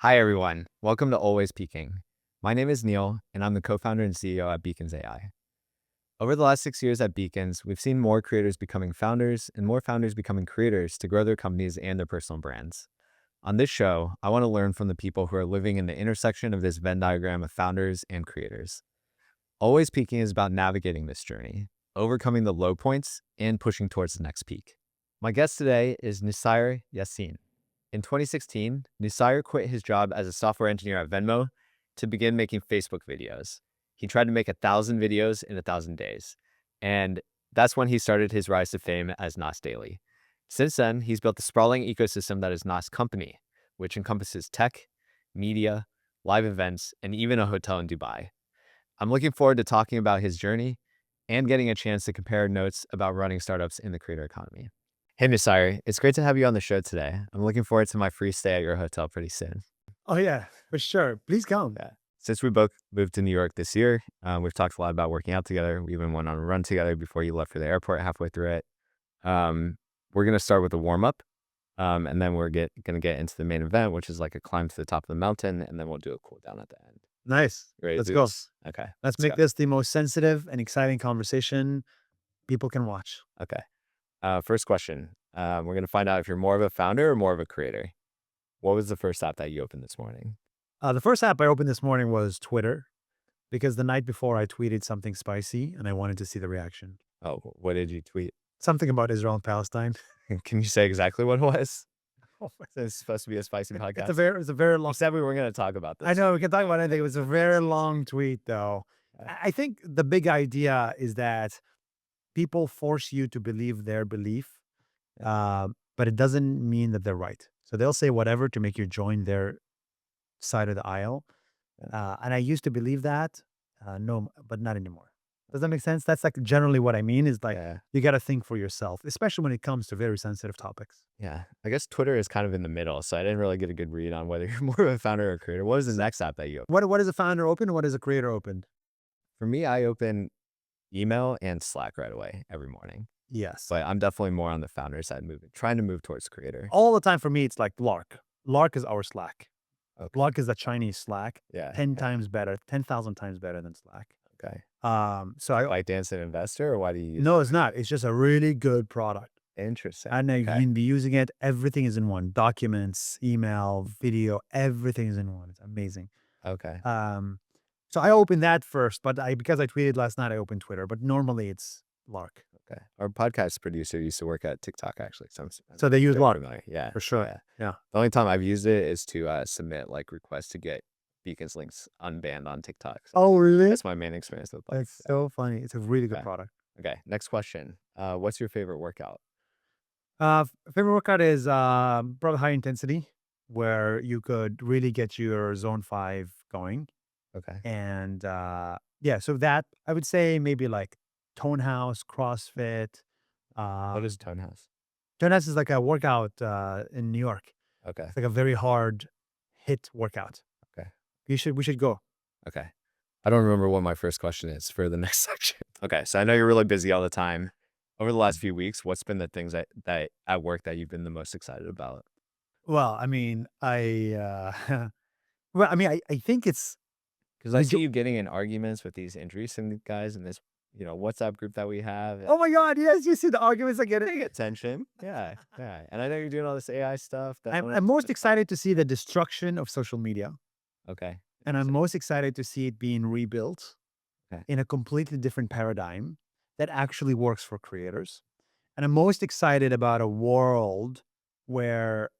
Hi, everyone. Welcome to Always Peaking. My name is Neal, and I'm the co-founder and CEO at Beacons AI. Over the last 6 years at Beacons, we've seen more creators becoming founders and more founders becoming creators to grow their companies and their personal brands. On this show, I want to learn from the people who are living in the intersection of this Venn diagram of founders and creators. Always Peaking is about navigating this journey, overcoming the low points, and pushing towards the next peak. My guest today is Nuseir Yassin. In 2016, Nuseir quit his job as a software engineer at Venmo to begin making Facebook videos. He tried to make 1,000 videos in 1,000 days. And that's when he started his rise to fame as Nas Daily. Since then, he's built a sprawling ecosystem that is Nas Company, which encompasses tech, media, live events, and even a hotel in Dubai. I'm looking forward to talking about his journey and getting a chance to compare notes about running startups in the creator economy. Hey, Nuseir, it's great to have you on the show today. I'm looking forward to my free stay at your hotel pretty soon. Oh yeah, for sure. Please come. Yeah. Since we both moved to New York this year, we've talked a lot about working out together. We even went on a run together before you left for the airport halfway through it. We're going to start with a warm-up, and then we're going to get into the main event, which is like a climb to the top of the mountain, and then we'll do a cool down at the end. Nice. Ready to Let's do go. this? Okay. Let's make this the most sensitive and exciting conversation people can watch. Okay. First question. We're going to find out if you're more of a founder or more of a creator. What was the first app that you opened this morning? The first app I opened this morning was Twitter, because the night before I tweeted something spicy and I wanted to see the reaction. Oh, what did you tweet? Something about Israel and Palestine. Can you say exactly what it was? Oh, It's supposed to be a spicy podcast. It's a very long. You said we were going to talk about this. I know we can talk about anything. It was a very long tweet, though. Yeah. I think the big idea is that people force you to believe their belief, but it doesn't mean that they're right. So they'll say whatever to make you join their side of the aisle. And I used to believe that, no, but not anymore. Does that make sense? That's like generally what I mean is like, Yeah. you got to think for yourself, especially when it comes to very sensitive topics. Yeah. I guess Twitter is kind of in the middle, so I didn't really get a good read on whether you're more of a founder or a creator. What was the next app that you opened? What is a founder open and what is a creator open? For me, I open email and Slack right away every morning. Yes. But I'm definitely more on the founder side, trying to move towards creator. All the time for me, it's like Lark. Lark is our Slack. Okay. Lark is the Chinese Slack. Yeah. 10 times better, 10,000 times better than Slack. Okay. So I Like Dance an Investor, or why do you use No, it's not. It's just a really good product. Interesting. And you Okay. can be using it. Everything is in one. Documents, email, video, everything is in one. It's amazing. Okay. So I opened that first, but because I tweeted last night, I opened Twitter. But normally it's Lark. Okay. Our podcast producer used to work at TikTok, actually. So they use very Lark familiar. Yeah. for sure. Yeah. Yeah. The only time I've used it is to submit like requests to get Beacons links unbanned on TikTok. So Oh, really? that's my main experience with Lark. That's so funny. It's a really good Okay. product. Okay. Next question. What's your favorite workout? Favorite workout is probably high intensity, where you could really get your zone 5 going. Okay. And yeah, so that I would say maybe like Tone House, CrossFit. What is Tone House? Tone House is like a workout in New York. Okay. It's like a very hard hit workout. Okay. We should go. Okay. I don't remember what my first question is for the next section. Okay. So I know you're really busy all the time. Over the last few weeks, what's been the things that at work that you've been the most excited about? Well, I mean, well, I mean, I think it's Because I see you getting in arguments with these interesting guys in this, WhatsApp group that we have. oh my God, yes, you see the arguments I get. Paying attention. Yeah. Yeah. And I know you're doing all this AI stuff. I'm most excited to see the destruction of social media. Okay. And I'm most excited to see it being rebuilt in a completely different paradigm that actually works for creators. And I'm most excited about a world where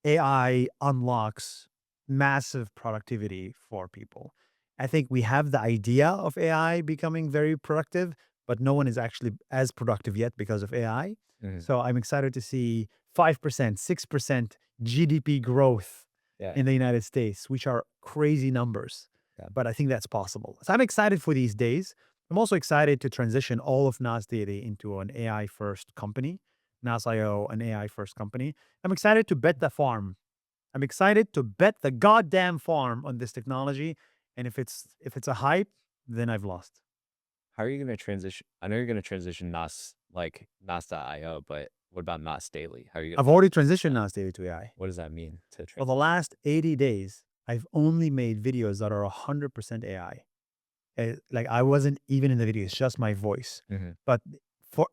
AI unlocks massive productivity for people. I think we have the idea of AI becoming very productive, but no one is actually as productive yet because of AI. Mhm. So I'm excited to see 5%, 6% GDP growth Yeah. in the United States, which are crazy numbers. Yeah. But I think that's possible. So I'm excited for these days. I'm also excited to transition all of Nas Daily into an AI first company, Nas.io, an AI first company. I'm excited to bet the farm. I'm excited to bet the goddamn farm on this technology. And if it's a hype, then I've lost. How are you going to transition? I know you're going to transition Nas, like Nas.io, but what about Nas Daily? How are you going I've already transitioned Nas Daily to AI. What does that mean to For the last 80 days, I've only made videos that are 100% AI. Like I wasn't even in the video; it's just my voice. Mhm. But for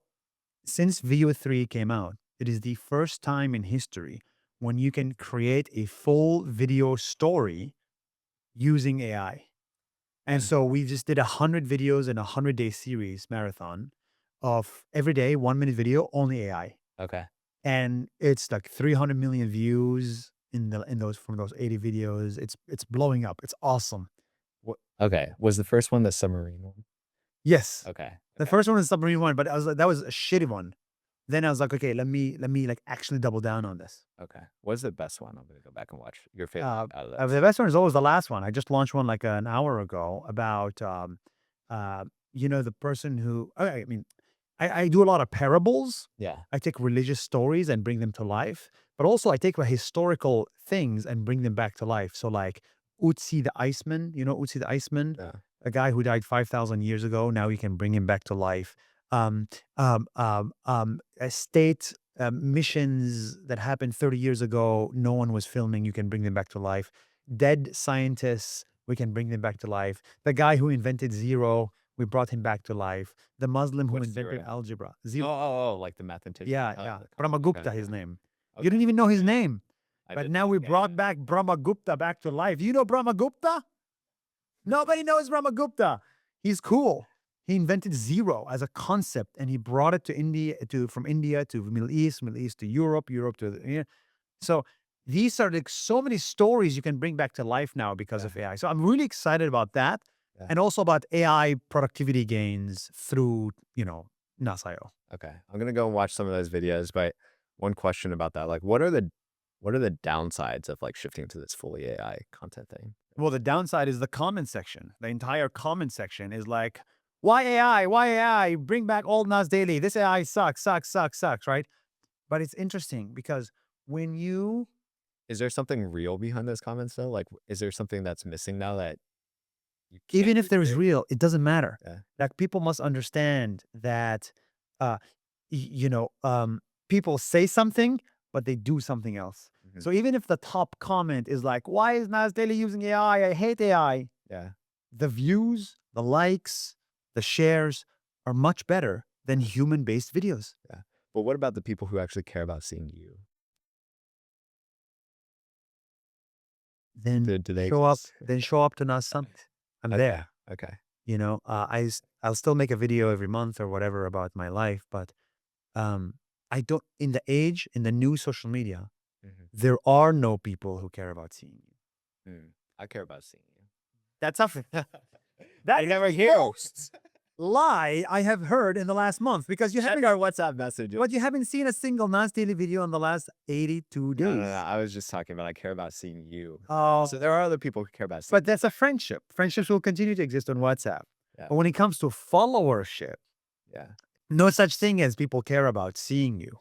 since Veo 3 came out, it is the first time in history when you can create a full video story using AI. And And so we just did 100 videos in a 100-day series marathon of every day, 1 minute video, only AI. okay. And it's like 300 million views in those from those 80 videos. It's blowing up. It's awesome. Okay. Was the first one the submarine one? Yes. Okay. The Okay. first one was submarine one, but I was like, that was a shitty one. Then I was like, okay, let me like actually double down on this. Okay. What's the best one? I'm gonna go back and watch your favorite out of The those. best one is always the last one. I just launched one like an hour ago about uh the person who I mean I do a lot of parables. Yeah. I take religious stories and bring them to life, but also I take historical things and bring them back to life. So like Utsi the Iceman, Utsi the Iceman, Yeah. a guy who died 5,000 years ago. Now you can bring him back to life. Um, state missions that happened 30 years ago, no one was filming. You can bring them back to life. Dead scientists, we can bring them back to life. The guy who invented zero, we brought him back to life. The Muslim who What's invented zero? algebra. Like the mathematician. Yeah, I like yeah. the okay. Brahmagupta, Yeah. his name. You Okay. didn't even know his name. I But did. now we Yeah. Yeah. brought back Brahmagupta back to life. You know Brahmagupta? Nobody knows Brahmagupta. He's cool. He invented zero as a concept and he brought it to India, from India to the Middle East to Europe, Europe to so these are like so many stories you can bring back to life now because Yeah. of AI. So I'm really excited about that. Yeah. And also about AI productivity gains through, Nas.io. Okay. I'm gonna go and watch some of those videos, but one question about that, like what are the downsides of like shifting to this fully AI content thing? Well, the downside is the comment section. The entire comment section is like, why AI? Why AI? Bring back old Nas Daily. This AI sucks, sucks, sucks, sucks, right? But it's interesting because when you, Is there something real behind those comments though? Like is there something that's missing now that you can't even if there's recreate? real, it doesn't matter. Yeah. Like people must understand that, uh, people say something, but they do something else. Mhm. So even if the top comment is like, why is Nas Daily using AI? I hate AI. Yeah. The views, the likes, the shares are much better than human-based videos. Yeah. But what about the people who actually care about seeing you? Then Do they show up, exist? to Nas Summit. I'm Okay. there. Okay. I'll still make a video every month or whatever about my life, but um, I don't. In the new social media, Mhm. there are no people who care about seeing you. Mm. I care about seeing you. That's a I that never hear. most lie I have heard in the last month because you Check haven't. our WhatsApp message. But you haven't seen a single Nas Daily video in the last 82 No, no, no. days. I was just talking about I care about seeing you. Oh, So there are other people who care about seeing. but that's a friendship. Friendships will continue to exist on WhatsApp. Yeah. But when it comes to followership, Yeah. no such thing as people care about seeing you.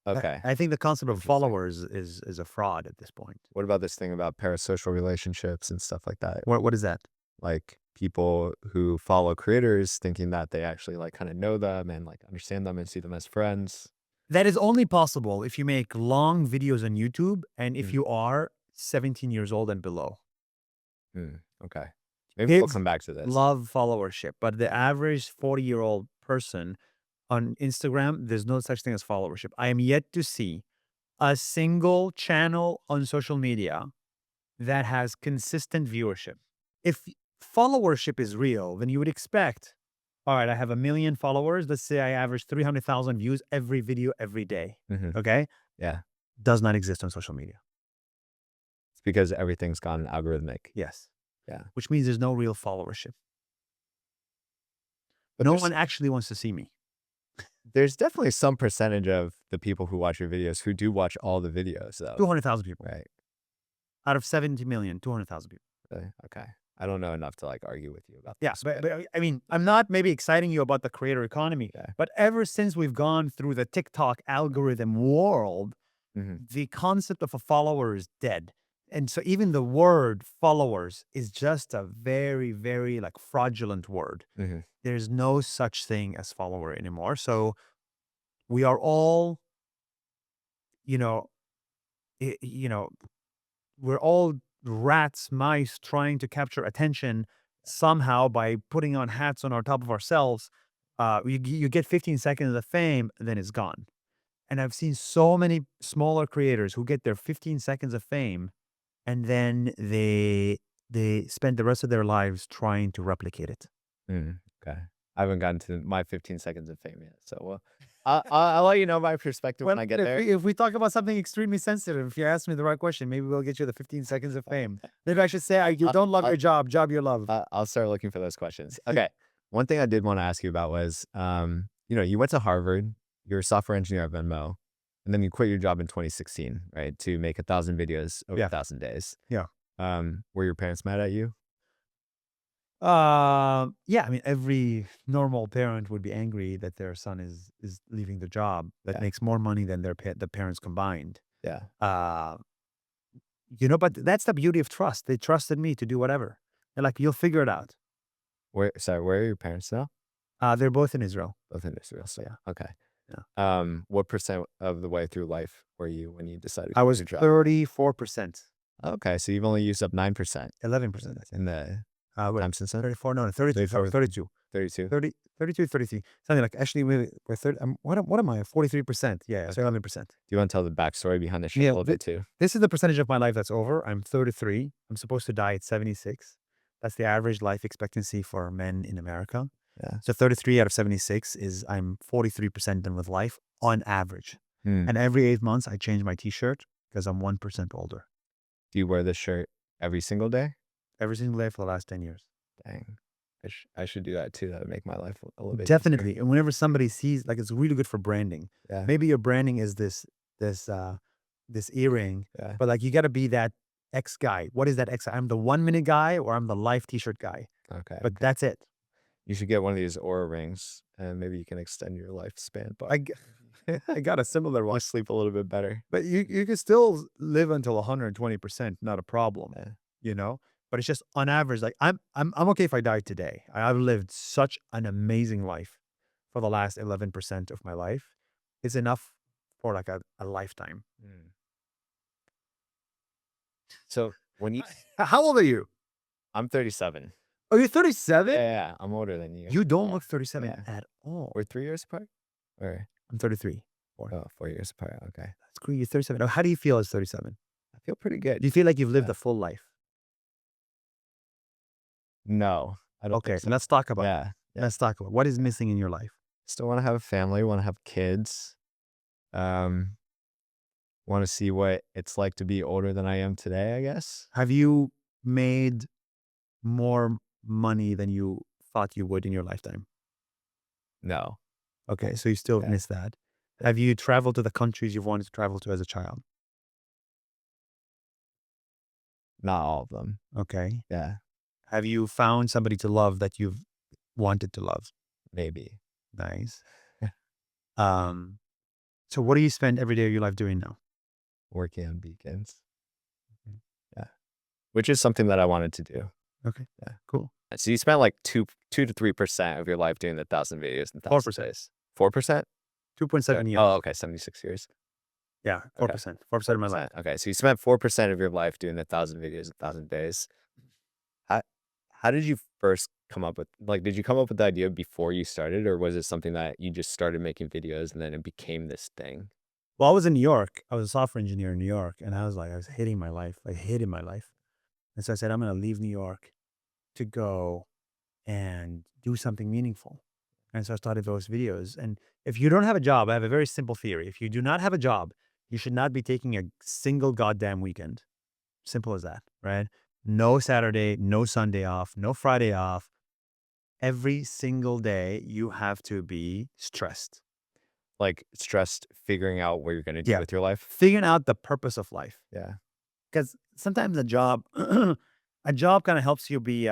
Okay. I think the concept of Interesting. followers is a fraud at this point. What about this thing about parasocial relationships and stuff like that? What is that? Like people who follow creators thinking that they actually like kind of know them and like understand them and see them as friends. That is only possible if you make long videos on YouTube and if Mm, you are 17 years old and below. okay. Maybe we'll Kids come back to this. love followership, but the average 40-year-old person on Instagram, there's no such thing as followership. I am yet to see a single channel on social media that has consistent viewership. If followership is real, then you would expect, all right, I have 1 million followers. Let's say I average 300,000 views every video every day. Hmm. Okay. Yeah. Does not exist on social media. It's because everything's gone algorithmic. Yes. Yeah. Which means there's no real followership. But No one actually wants to see me. there's definitely some percentage of the people who watch your videos who do watch all the videos though. 200,000 people Right. out of 70 million, 200,000 people. Really? Okay. I don't know enough to like argue with you about Yeah. this. But I mean, I'm not maybe exciting you about the creator economy, Yeah. but ever since we've gone through the TikTok algorithm world, Hmm. the concept of a follower is dead. And so even the word followers is just a very, very like fraudulent word. Hmm. There's no such thing as follower anymore. So we are all, you know, you know, we're all rats, mice trying to capture attention somehow by putting on hats on our top of ourselves. You get 15 seconds of fame, then it's gone. And I've seen so many smaller creators who get their 15 seconds of fame and then they spend the rest of their lives trying to replicate it. Okay. I haven't gotten to my 15 seconds of fame yet. So, well, I'll let you know my perspective Well, when I get if there. we talk about something extremely sensitive, if you ask me the right question, maybe we'll get you the 15 seconds of fame. Maybe I should say, you I'll, don't love I'll, your job, job you love. I'll start looking for those questions. Okay. One thing I did want to ask you about was, you went to Harvard, you're a software engineer at Venmo, and then you quit your job in 2016, right, to make 1,000 videos over Yeah. 1,000 days. Yeah. Were your parents mad at you? Yeah, I mean, every normal parent would be angry that their son is leaving the job that Yeah. makes more money than the parents combined. Yeah. Uh, but that's the beauty of trust. They trusted me to do whatever. They're like, you'll figure it out. Where are your parents now? They're both in Israel. Both in Israel. So, Yeah. okay. Yeah. What percent of the way through life were you when you decided to I quit was your job? 34%, Okay, so you've only used up 9% 11%, I think. in the Wait, time since then? 34, no, 32, sorry, 32. 32? 30, 32, 33. Something like, actually, we're 30, what am I? 43%. Yeah, so Okay. 11%. Do you wanna tell the backstory behind the show a Yeah, little bit too? this is the percentage of my life that's over. I'm 33. I'm supposed to die at 76. That's the average life expectancy for men in America. Yeah. So 33 out of 76 is I'm 43% done with life on average. Hmm. And every 8 months, I change my t-shirt because I'm 1% older. Do you wear this shirt every single day? Every single day for the last 10 years. Dang. I should do that too. That would make my life a little bit easier. Definitely. And whenever somebody sees, like, it's really good for branding. Yeah. Maybe your branding is this, this earring, Yeah. but like you got to be that X guy. What is that X? I'm the 1 minute guy or I'm the life t-shirt guy. Okay. But that's it. You should get one of these Aura rings, and maybe you can extend your lifespan by I got a similar you one. sleep a little bit better. But you can still live until 120%, not a problem, Yeah. you know? But it's just on average, like I'm okay if I died today. I've lived such an amazing life for the last 11% of my life. It's enough for like a lifetime. Mm. So when you How old are you? I'm 37. Are you Yeah, 37? yeah, I'm older than you. You don't Yeah. look 37 Yeah. at all. We're 3 years apart? Or I'm 33. oh, 4 years apart, okay. That's cool. You're 37. Oh, how do you feel as 37? I feel pretty good. Do you feel like you've lived Yeah. a full life? No, I don't Okay, think so. let's talk about it. Yeah, yeah. Let's talk about what is missing in your life. Still wanna have a family, wanna have kids. Um, wanna see what it's like to be older than I am today, I guess. Have you made more money than you thought you would in your lifetime? No. Okay, so you still Yeah. miss that. Have you traveled to the countries you've wanted to travel to as a child? Not all of them. Okay. Yeah, Have you found somebody to love that you've wanted to love? maybe. Nice. Um, so what do you spend every day of your life doing now? Working on beacons. Mhm. Yeah. Which is something that I wanted to do. Okay. Yeah. Cool. So you spent like 2 to 3% of your life doing the 1,000 videos in 1,000 4%. days. 4%? 2.7 years. Oh, okay, 76 years. Yeah, Okay. 4%. 4% of my life. 4%. Okay, so you spent 4% of your life doing the 1,000 videos in 1,000 days. How how did you first come up with did you come up with the idea before you started, or was it something that you just started making videos and then it became this thing? Well, I was in New York. I was a software engineer in New York, and I was hating my life. I hated my life. And so I said, I'm going to leave New York to go and do something meaningful. And so I started those videos. And if you don't have a job, I have a very simple theory. If you do not have a job, you should not be taking a single goddamn weekend. Simple as that, right? No Saturday, no Sunday off, no Friday off. Every single day, you have to be stressed. Like stressed figuring out what you're gonna do Yeah. with your life? Figuring out the purpose of life. Yeah. Because sometimes a job, a job kind of helps you be,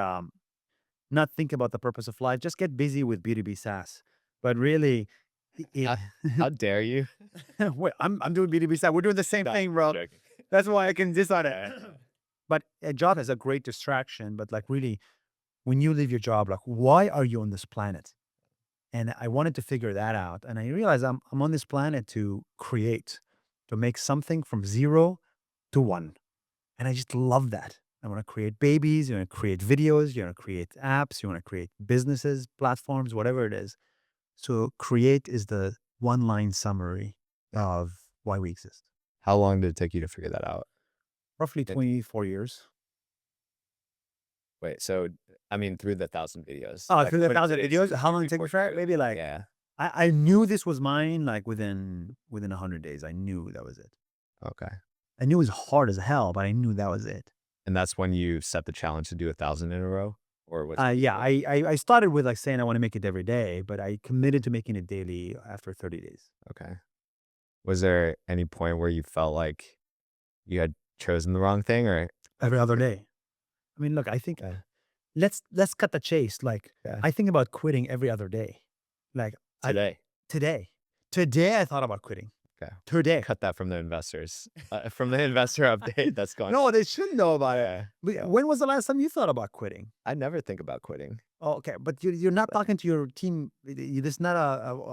not think about the purpose of life. Just get busy with B2B SaaS. But really, How how dare you? wait, I'm doing B2B SaaS. We're doing the same No, thing, bro. joking. That's why I can diss on it. Yeah. But a job is a great distraction. But like really, when you leave your job, like why are you on this planet? And I wanted to figure that out. And I realized I'm on this planet to create, to make something from zero to one. And I just love that. I want to create babies, you want to create videos, you want to create apps, you want to create businesses, platforms, whatever it is. So create is the one line summary Yeah. of why we exist. How long did it take you to figure that out? Roughly It, 24 years. wait, so I mean, through the 1,000 videos, Oh, like through the what 1,000 did it videos, take how you long did it take me before for you it? Maybe like, yeah. I knew this was mine like within 100 days. I knew that was it. Okay. I knew it was hard as hell, but I knew that was it. And that's when you set the challenge to do 1,000 in a row, or was it Yeah, before? I started with like saying I want to make it every day, but I committed to making it daily after 30 days. Okay. Was there any point where you felt like you had chosen the wrong thing, or Every other day. I mean, look, I think okay, let's cut the chase. Like yeah, I think about quitting every other day. Like I today? today. Today I thought about quitting. Okay. Today. Cut that from the investors, from the investor update that's going No, they should know about it. yeah, But yeah. when was the last time you thought about quitting? I never think about quitting. Oh, okay, but you're not talking to your team. This is not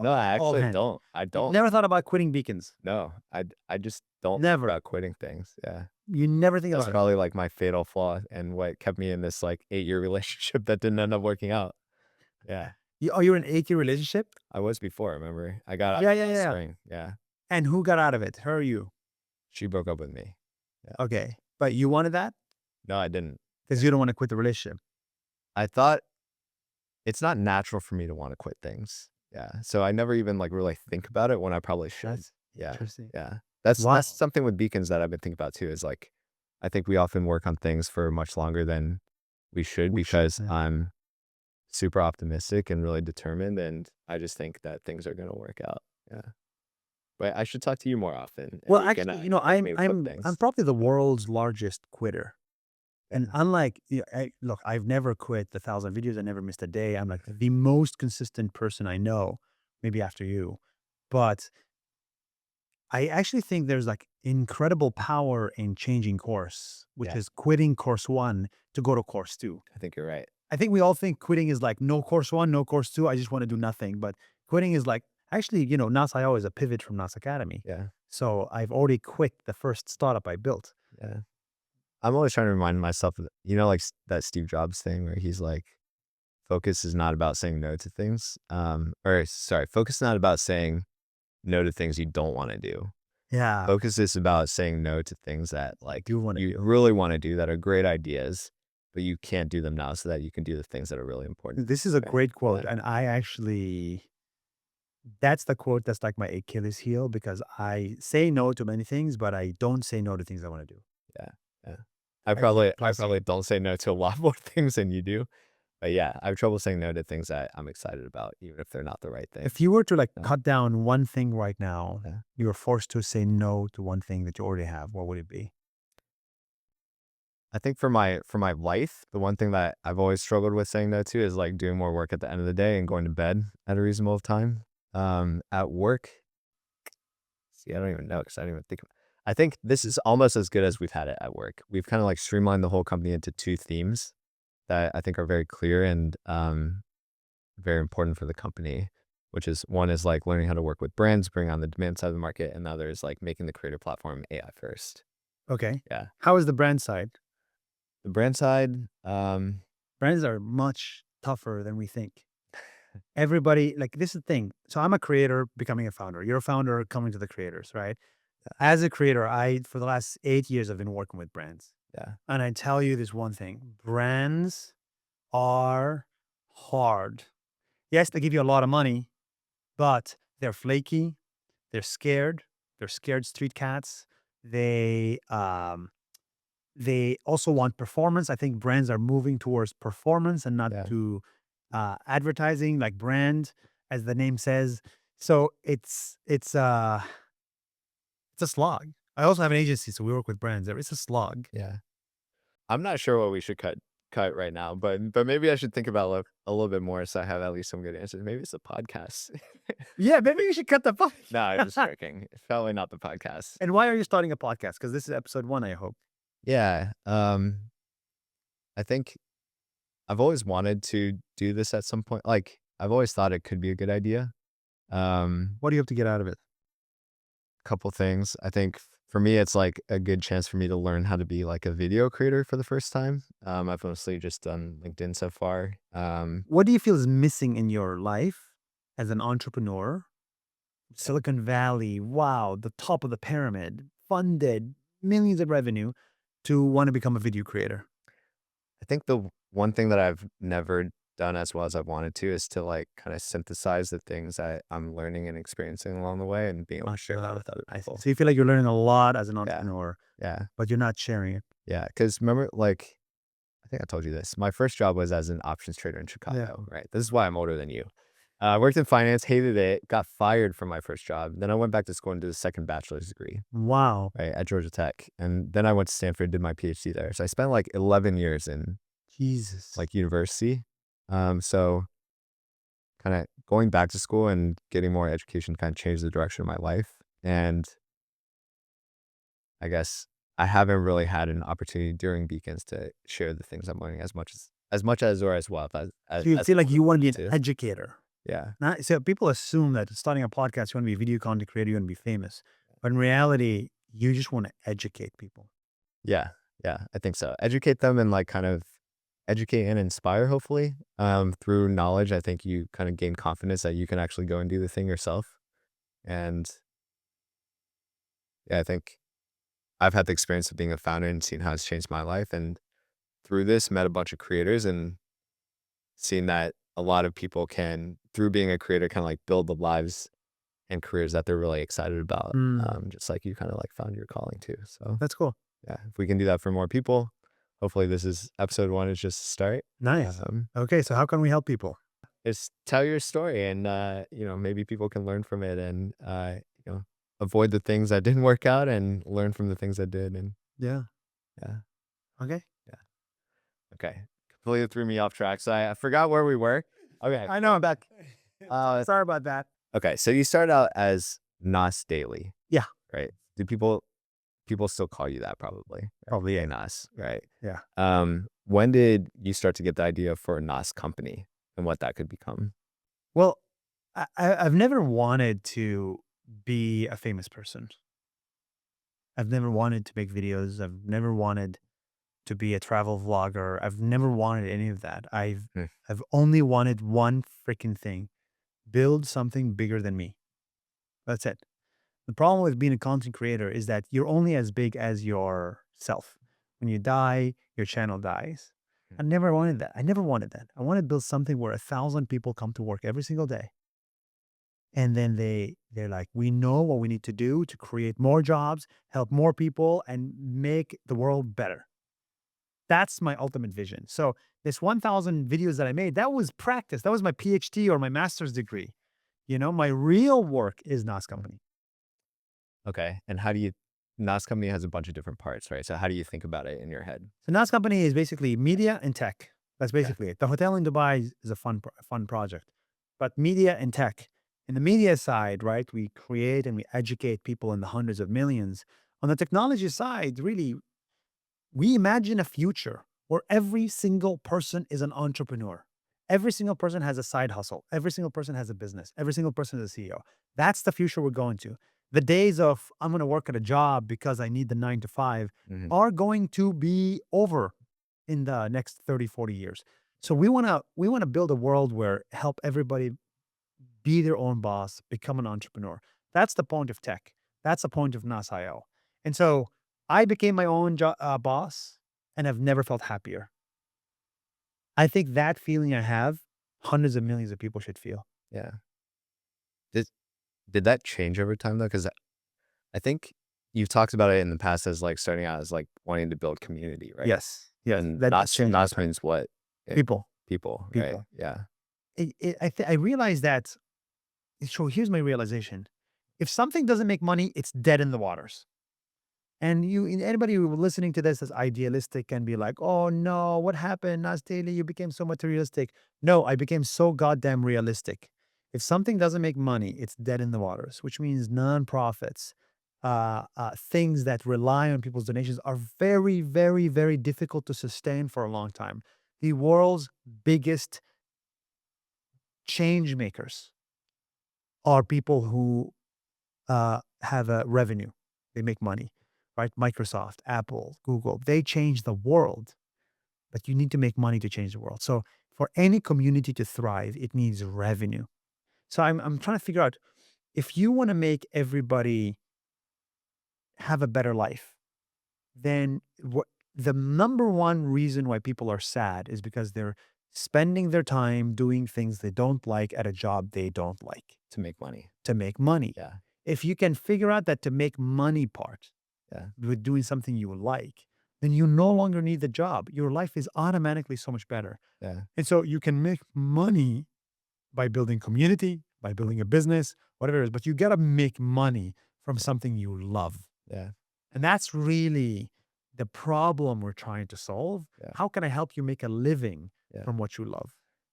No, I all actually hands. don't. I You've don't. never thought about quitting beacons. No, I just don't think Never. about quitting things. Yeah. You never think That's about it. probably like my fatal flaw and what kept me in this like 8-year relationship that didn't end up working out. Yeah. You're in an 8-year relationship? I was before, remember? I got out Yeah, yeah, last yeah. spring. Yeah. And who got out of it? Her or you? She broke up with me. Yeah. Okay. But you wanted that? No, I didn't. Because you don't want to quit the relationship. I thought it's not natural for me to want to quit things. Yeah. So I never even like really think about it when I probably should. That's Yeah. interesting. Yeah. That's Wow. something with beacons that I've been thinking about too, is like I think we often work on things for much longer than we should We should, because yeah. I'm super optimistic and really determined, and I just think that things are gonna work out. Yeah. But I should talk to you more often, and Well, we can, actually, help me flip I'm things. probably the world's largest quitter. And Yeah. unlike, look, I've never quit the 1,000 videos. I never missed a day. I'm like the most consistent person I know, maybe after you. But I actually think there's like incredible power in changing course, which Yeah. is quitting course one to go to course two. I think you're right. I think we all think quitting is like no course one, no course two. I just want to do nothing. But quitting is like actually, Nas IO is a pivot from Nas Academy. Yeah. So I've already quit the first startup I built. Yeah. I'm always trying to remind myself of, like that Steve Jobs thing where he's like, focus is not about saying no to things. Or sorry, focus is not about saying no to things you don't want to do. Yeah. Focus is about saying no to things that like Do want to you do. really want to do that are great ideas, but you can't do them now so that you can do the things that are really important. This is a Right? great quote. Yeah. And I actually, that's the quote that's like my Achilles heel because I say no to many things, but I don't say no to things I want to do. Yeah. Yeah. I I think probably don't say no to a lot more things than you do. But yeah, I have trouble saying no to things that I'm excited about, even if they're not the right thing. if you were to like Yeah. cut down one thing right now, Yeah. you were forced to say no to one thing that you already have, what would it be? I think for my life, the one thing that I've always struggled with saying no to is like doing more work at the end of the day and going to bed at a reasonable time. At work, see, I don't even know because I don't even think. I think this is almost as good as we've had it at work. We've kind of like streamlined the whole company into 2 themes that I think are very clear and very important for the company. Which is one is like learning how to work with brands, bring on the demand side of the market, and the other is like making the creator platform AI first. Okay. Yeah, How is the brand side? the brand side. Brands are much tougher than we think. Everybody, like, this is the thing. So I'm a creator becoming a founder. You're a founder coming to the creators, right? As a creator, for the last 8 years, I've been working with brands. Yeah. And I tell you this one thing, brands are hard. Yes, they give you a lot of money, but they're flaky. They're scared street cats. They also want performance. I think brands are moving towards performance and not Yeah. to advertising, like brand, as the name says. So it's a slog. I also have an agency, so we work with brands. It's a slog. Yeah. I'm not sure what we should cut right now, but maybe I should think about a little bit more so I have at least some good answers. Maybe it's a podcast. Yeah, maybe we should cut the podcast. No, I'm just joking. It's probably not the podcast. And why are you starting a podcast? Because this is episode 1, I hope. Yeah. I think I've always wanted to do this at some point. Like I've always thought it could be a good idea. What do you hope to get out of it? Couple things. I think for me, it's like a good chance for me to learn how to be like a video creator for the first time. I've mostly just done LinkedIn so far. What do you feel is missing in your life as an entrepreneur? Silicon Valley, wow, the top of the pyramid, funded, millions of revenue to want to become a video creator. I think the one thing that I've never done as well as I've wanted to is to like kind of synthesize the things that I'm learning and experiencing along the way and being able to share that with other I see. people. So you feel like you're learning a lot as an Yeah. entrepreneur, Yeah. but you're not sharing it. Yeah. Cause remember, like, I think I told you this. My first job was as an options trader in Yeah. Chicago, right? This is why I'm older than you. I worked in finance, hated it, got fired from my first job. Then I went back to school and did a second bachelor's degree, Wow. right, at Georgia Tech. And then I went to Stanford, did my PhD there. So I spent like 11 years in Jesus. like university. So kind of going back to school and getting more education kind of changed the direction of my life. And I guess I haven't really had an opportunity during Beacons to share the things I'm learning as much as or as well So you as feel I like would you want to be want an to. educator. Yeah. Not, so people assume that starting a podcast, you want to be a video content creator, you want to be famous. But in reality, you just want to educate people. Yeah. Yeah. I think so. Educate them and like kind of educate and inspire, hopefully. Through knowledge, I think you kind of gain confidence that you can actually go and do the thing yourself. And yeah, I think I've had the experience of being a founder and seeing how it's changed my life. And through this, met a bunch of creators and seen that a lot of people can, through being a creator, kind of like build the lives and careers that they're really excited about. Mm, Just like you kind of like found your calling too. So that's cool. yeah, if we can do that for more people, hopefully this is episode one is just a start. Nice. Okay, so how can we help people? Just tell your story and, maybe people can learn from it and, avoid the things that didn't work out and learn from the things that did. And Yeah. yeah, Okay. yeah. Okay. Completely threw me off track. So I forgot where we were. Okay. I know I'm back. Uh, Sorry about that. okay. So you started out as Nas Daily, Yeah. right? Do people still call you that probably? Right? Probably Hey, yeah. Nas, right? Yeah. When did you start to get the idea for Nas Company and what that could become? Well, I've never wanted to be a famous person. I've never wanted to make videos. I've never wanted to be a travel vlogger. I've never wanted any of that. Hmm. I've only wanted one freaking thing: build something bigger than me. That's it. The problem with being a content creator is that you're only as big as yourself. When you die, your channel dies. I never wanted that. I never wanted that. I want to build something where 1,000 people come to work every single day. And then they're like, we know what we need to do to create more jobs, help more people, and make the world better. That's my ultimate vision. So this 1,000 videos that I made, that was practice. That was my PhD or my master's degree. My real work is Nas Company. Okay. And Nas Company has a bunch of different parts, right? So how do you think about it in your head? So Nas Company is basically media and tech. That's Yeah. basically it. The hotel in Dubai is a fun project, but media and tech. In the media side, right, we create and we educate people in the hundreds of millions. On the technology side, really, we imagine a future where every single person is an entrepreneur. Every single person has a side hustle. Every single person has a business. Every single person is a CEO. That's the future we're going to. The days of I'm going to work at a job because I need the 9 to 5 Mhm. are going to be over in the next 30, 40 years. So we want to build a world where help everybody be their own boss, become an entrepreneur. That's the point of tech. That's the point of NAS.io. And so I became my own boss and have never felt happier. I think that feeling I have, hundreds of millions of people should feel. Yeah. Did did that change over time though? Because I think you've talked about it in the past as like starting out as like wanting to build community, right? Yes. Yes. And That Nas changed over Nas time. means what? People. People, right? People. Yeah. I realized that. So here's my realization. If something doesn't make money, it's dead in the waters. And anybody who listening to this is idealistic can be like, "Oh no, what happened, Nas Daily? You became so materialistic." No, I became so goddamn realistic. If something doesn't make money, it's dead in the waters, which means nonprofits, things that rely on people's donations are very, very, very difficult to sustain for a long time. The world's biggest change makers are people who have a revenue; they make money. right? Microsoft, Apple, Google, they change the world, but you need to make money to change the world. So for any community to thrive, it needs revenue. So I'm trying to figure out, if you want to make everybody have a better life, then what the number one reason why people are sad is because they're spending their time doing things they don't like at a job they don't like To make money. to make money. Yeah. If you can figure out that to make money part Yeah. with doing something you like, then you no longer need the job. Your life is automatically so much better. Yeah. And so you can make money by building community, by building a business, whatever it is, but you got to make money from something you love. Yeah. And that's really the problem we're trying to solve. Yeah. How can I help you make a living Yeah. from what you love?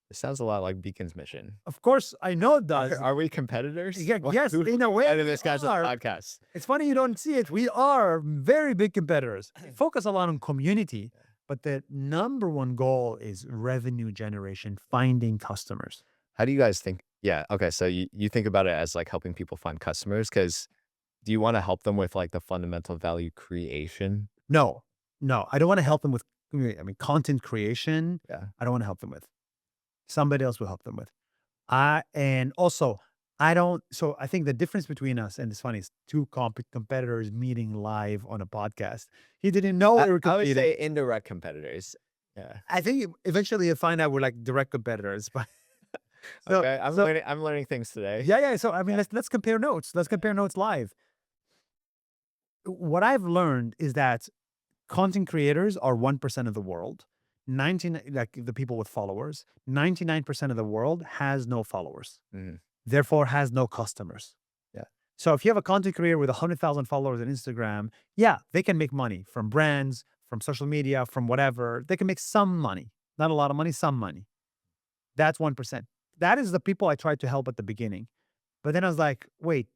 It sounds a lot like Beacon's mission. Of course, I know it does. Are we competitors? Yeah, yes, in a way. And this guy's we are. podcast. It's funny you don't see it. We are very big competitors. We focus a lot on community, but the number one goal is revenue generation, finding customers. How do you guys think? Yeah. Okay. So you think about it as like helping people find customers, because do you want to help them with like the fundamental value creation? No, I don't want to help them with, content creation. Yeah. I don't want to help them with. Somebody else will help them with. And also, I don't. So I think the difference between us, and it's funny, is two competitors meeting live on a podcast. He didn't know we were I would competing. say indirect competitors. Yeah. I think eventually you'll find out we're like direct competitors. But Okay. I'm learning things today. yeah. So let's compare notes. Let's compare notes live. What I've learned is that content creators are 1% of the world. 99, like the people with followers, 99% of the world has no followers, therefore has no customers. Yeah. So if you have a content creator with 100,000 followers on Instagram, yeah, they can make money from brands, from social media, from whatever. They can make some money, not a lot of money, some money. That's 1%. That is the people I tried to help at the beginning. But then I was like, wait,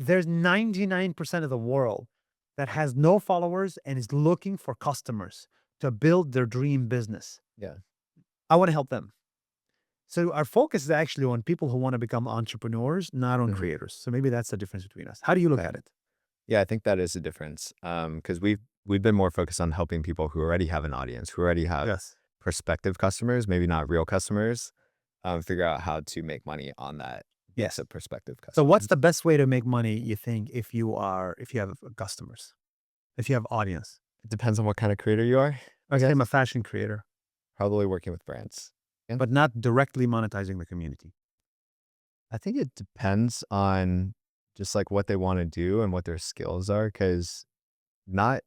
there's 99% of the world that has no followers and is looking for customers to build their dream business. Yeah. I want to help them. So our focus is actually on people who want to become entrepreneurs, not on creators. So maybe that's the difference between us. How do you look at it? Yeah, I think that is a difference. Because we've been more focused on helping people who already have an audience, who already have prospective customers, maybe not real customers, figure out how to make money on that. Yes, a prospective customer. So what's the best way to make money, you think, if you have customers, if you have audience? It depends on what kind of creator you are. Okay. I'm a fashion creator. Probably working with brands. Yeah. But not directly monetizing the community. I think it depends on just like what they want to do and what their skills are, because I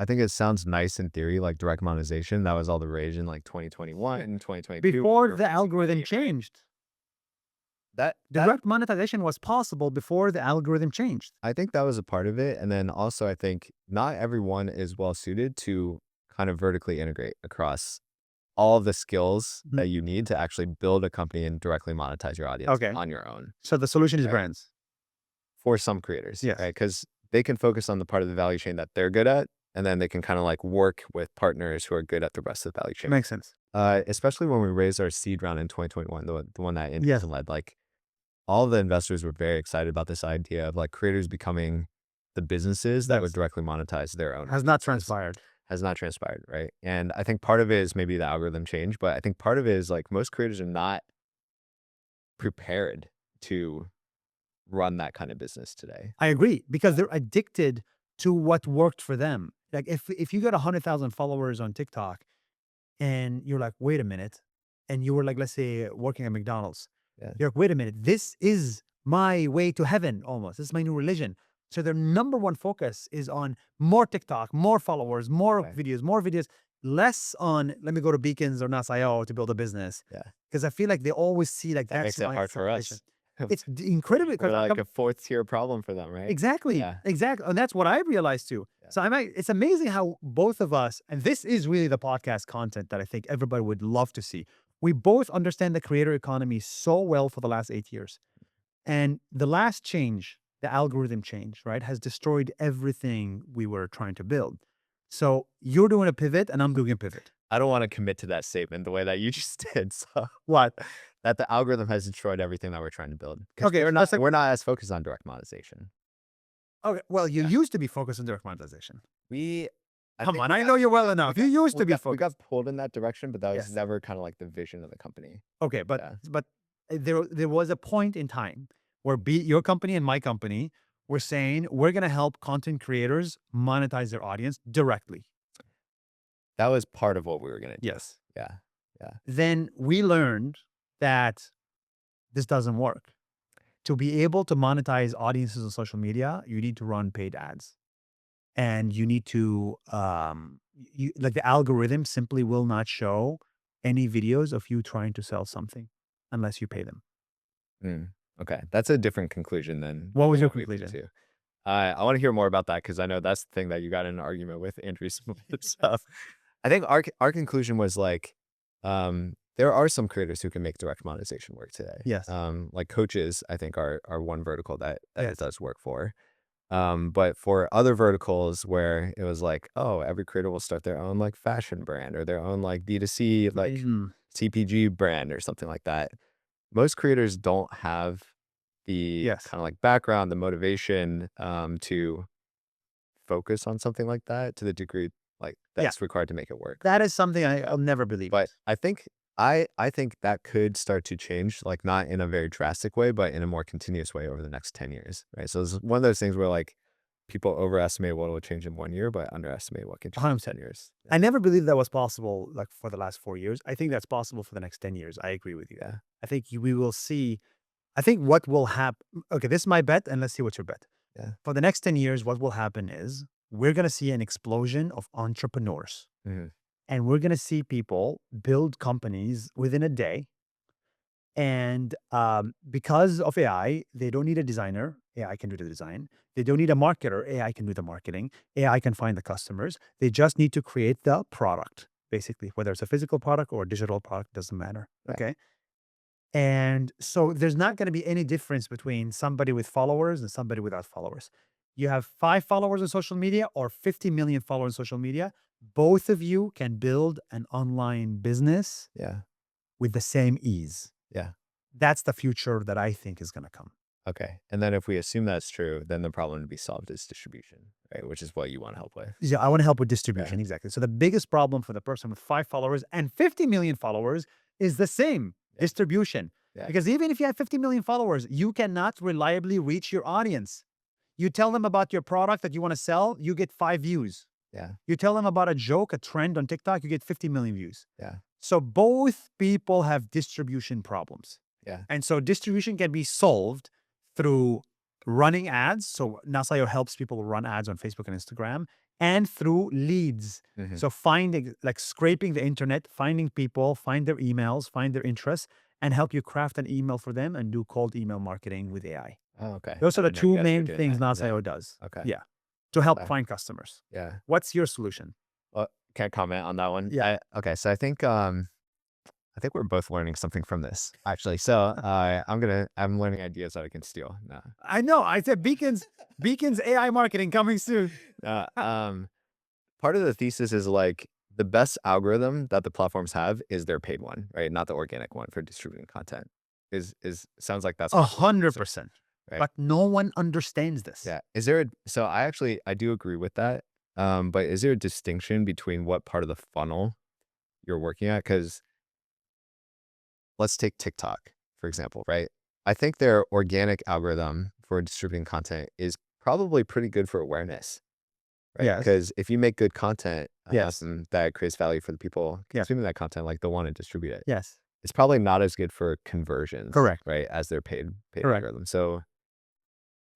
think it sounds nice in theory, like direct monetization. That was all the rage in like 2021 and 2022. Before the algorithm changed. Direct monetization was possible before the algorithm changed. I think that was a part of it. And then also I think not everyone is well suited to kind of vertically integrate across all of the skills that you need to actually build a company and directly monetize your audience on your own. So the solution is brands. For some creators, right? Because they can focus on the part of the value chain that they're good at, and then they can kind of like work with partners who are good at the rest of the value chain. Makes sense. Especially when we raised our seed round in 2021, the one that Indie led, like all the investors were very excited about this idea of like creators becoming the businesses that would directly monetize their own. Has not transpired, right? And I think part of it is maybe the algorithm change, but I think part of it is like most creators are not prepared to run that kind of business today. I agree, because they're addicted to what worked for them. Like if you got 100,000 followers on TikTok and you're like, wait a minute, and you were like, let's say working at McDonald's, you're like, wait a minute, this is my way to heaven almost. This is my new religion. So their number one focus is on more TikTok, more followers, more videos, less on, let me go to Beacons or Nas COO to build a business. Yeah. Because I feel like they always see like that makes it hard for us. It's incredibly like a fourth tier problem for them, right? Exactly. Yeah. Exactly. And that's what I realized too. Yeah. So it's amazing how both of us, and this is really the podcast content that I think everybody would love to see. We both understand the creator economy so well for the last 8 years. And the last change, the algorithm change, right, has destroyed everything we were trying to build. So you're doing a pivot and I'm doing a pivot. I don't want to commit to that statement the way that you just did. So what? That the algorithm has destroyed everything that we're trying to build. Okay. We're not as focused on direct monetization. Okay, well, you Yeah. used to be focused on direct monetization. We I Come think on, we I got know you well enough. You used to be we got focused. pulled in that direction, but that was Yes. never kind of like the vision of the company. Okay, but Yeah. but there was a point in time where your company and my company were saying we're going to help content creators monetize their audience directly. That was part of what we were gonna do. Yes. Yeah. Yeah. Then we learned that this doesn't work. To be able to monetize audiences on social media, you need to run paid ads. And you need to like the algorithm simply will not show any videos of you trying to sell something unless you pay them. Mm, okay. That's a different conclusion than What was your what we came conclusion? to. I want to hear more about that because I know that's the thing that you got in an argument with Andrew Smith and stuff. I think our conclusion was like, there are some creators who can make direct monetization work today. Yes. Like coaches, I think are one vertical that it Yes. does work for. But for other verticals where it was like, oh, every creator will start their own like fashion brand or their own like D2C like Mm, CPG brand or something like that. Most creators don't have the yes. kind of like background, the motivation to focus on something like that to the degree like Yeah. that's required to make it work. That is something Yeah. I'll never believe But it. I think I think that could start to change, like not in a very drastic way, but in a more continuous way over the next 10 years. Right. So it's one of those things where like people overestimate what will change in 1 year, but underestimate what can change in 10 100%. years. Yeah. I never believed that was possible like for the last 4 years. I think that's possible for the next 10 years. I agree with you. Yeah. I think we will see. I think what will happen. Okay, this is my bet, and let's see what's your bet. Yeah. For the next 10 years, what will happen is we're going to see an explosion of entrepreneurs. Hmm. And we're going to see people build companies within a day. And because of AI, they don't need a designer. AI can do the design. They don't need a marketer. AI can do the marketing. AI can find the customers. They just need to create the product, basically, whether it's a physical product or a digital product, doesn't matter. Right. Okay. And so there's not going to be any difference between somebody with followers and somebody without followers. You have 5 followers on social media or 50 million followers on social media. Both of you can build an online business Yeah. with the same ease. Yeah. That's the future that I think is going to come. Okay. And then if we assume that's true, then the problem to be solved is distribution, right? Which is what you want to help with. Yeah, I want to help with distribution. Yeah. Exactly. So the biggest problem for the person with 5 followers and 50 million followers is the same distribution. Yeah. Because even if you have 50 million followers, you cannot reliably reach your audience. You tell them about your product that you want to sell, you get 5 views. Yeah. You tell them about a joke, a trend on TikTok, you get 50 million views. Yeah. So both people have distribution problems. Yeah. And so distribution can be solved through running ads. So Nasayo helps people run ads on Facebook and Instagram, and through leads. Mhm. So finding, like scraping the internet, finding people, find their emails, find their interests, and help you craft an email for them and do cold email marketing with AI. Oh, okay. Those are I the didn't know you two guys were main doing things that. Nasayo does. Okay. Yeah. To help Okay. find customers. Yeah. What's your solution? Well, can I comment on that one? Yeah. Okay. So I think we're both learning something from this, actually. So I'm learning ideas that I can steal. No. I know. I said Beacon's AI marketing coming soon. Uh, um, Part of the thesis is like the best algorithm that the platforms have is their paid one, right? Not the organic one for distributing content. Is sounds like that's 100%. right? But no one understands this. Yeah. So I do agree with that. But is there a distinction between what part of the funnel you're working at? Because let's take TikTok, for example, right? I think their organic algorithm for distributing content is probably pretty good for awareness, right? Yes. Because if you make good content Yes. that creates value for the people Yeah. consuming that content, like they'll want to distribute it. Yes. It's probably not as good for conversions, Correct. right? As their paid Correct. algorithm. So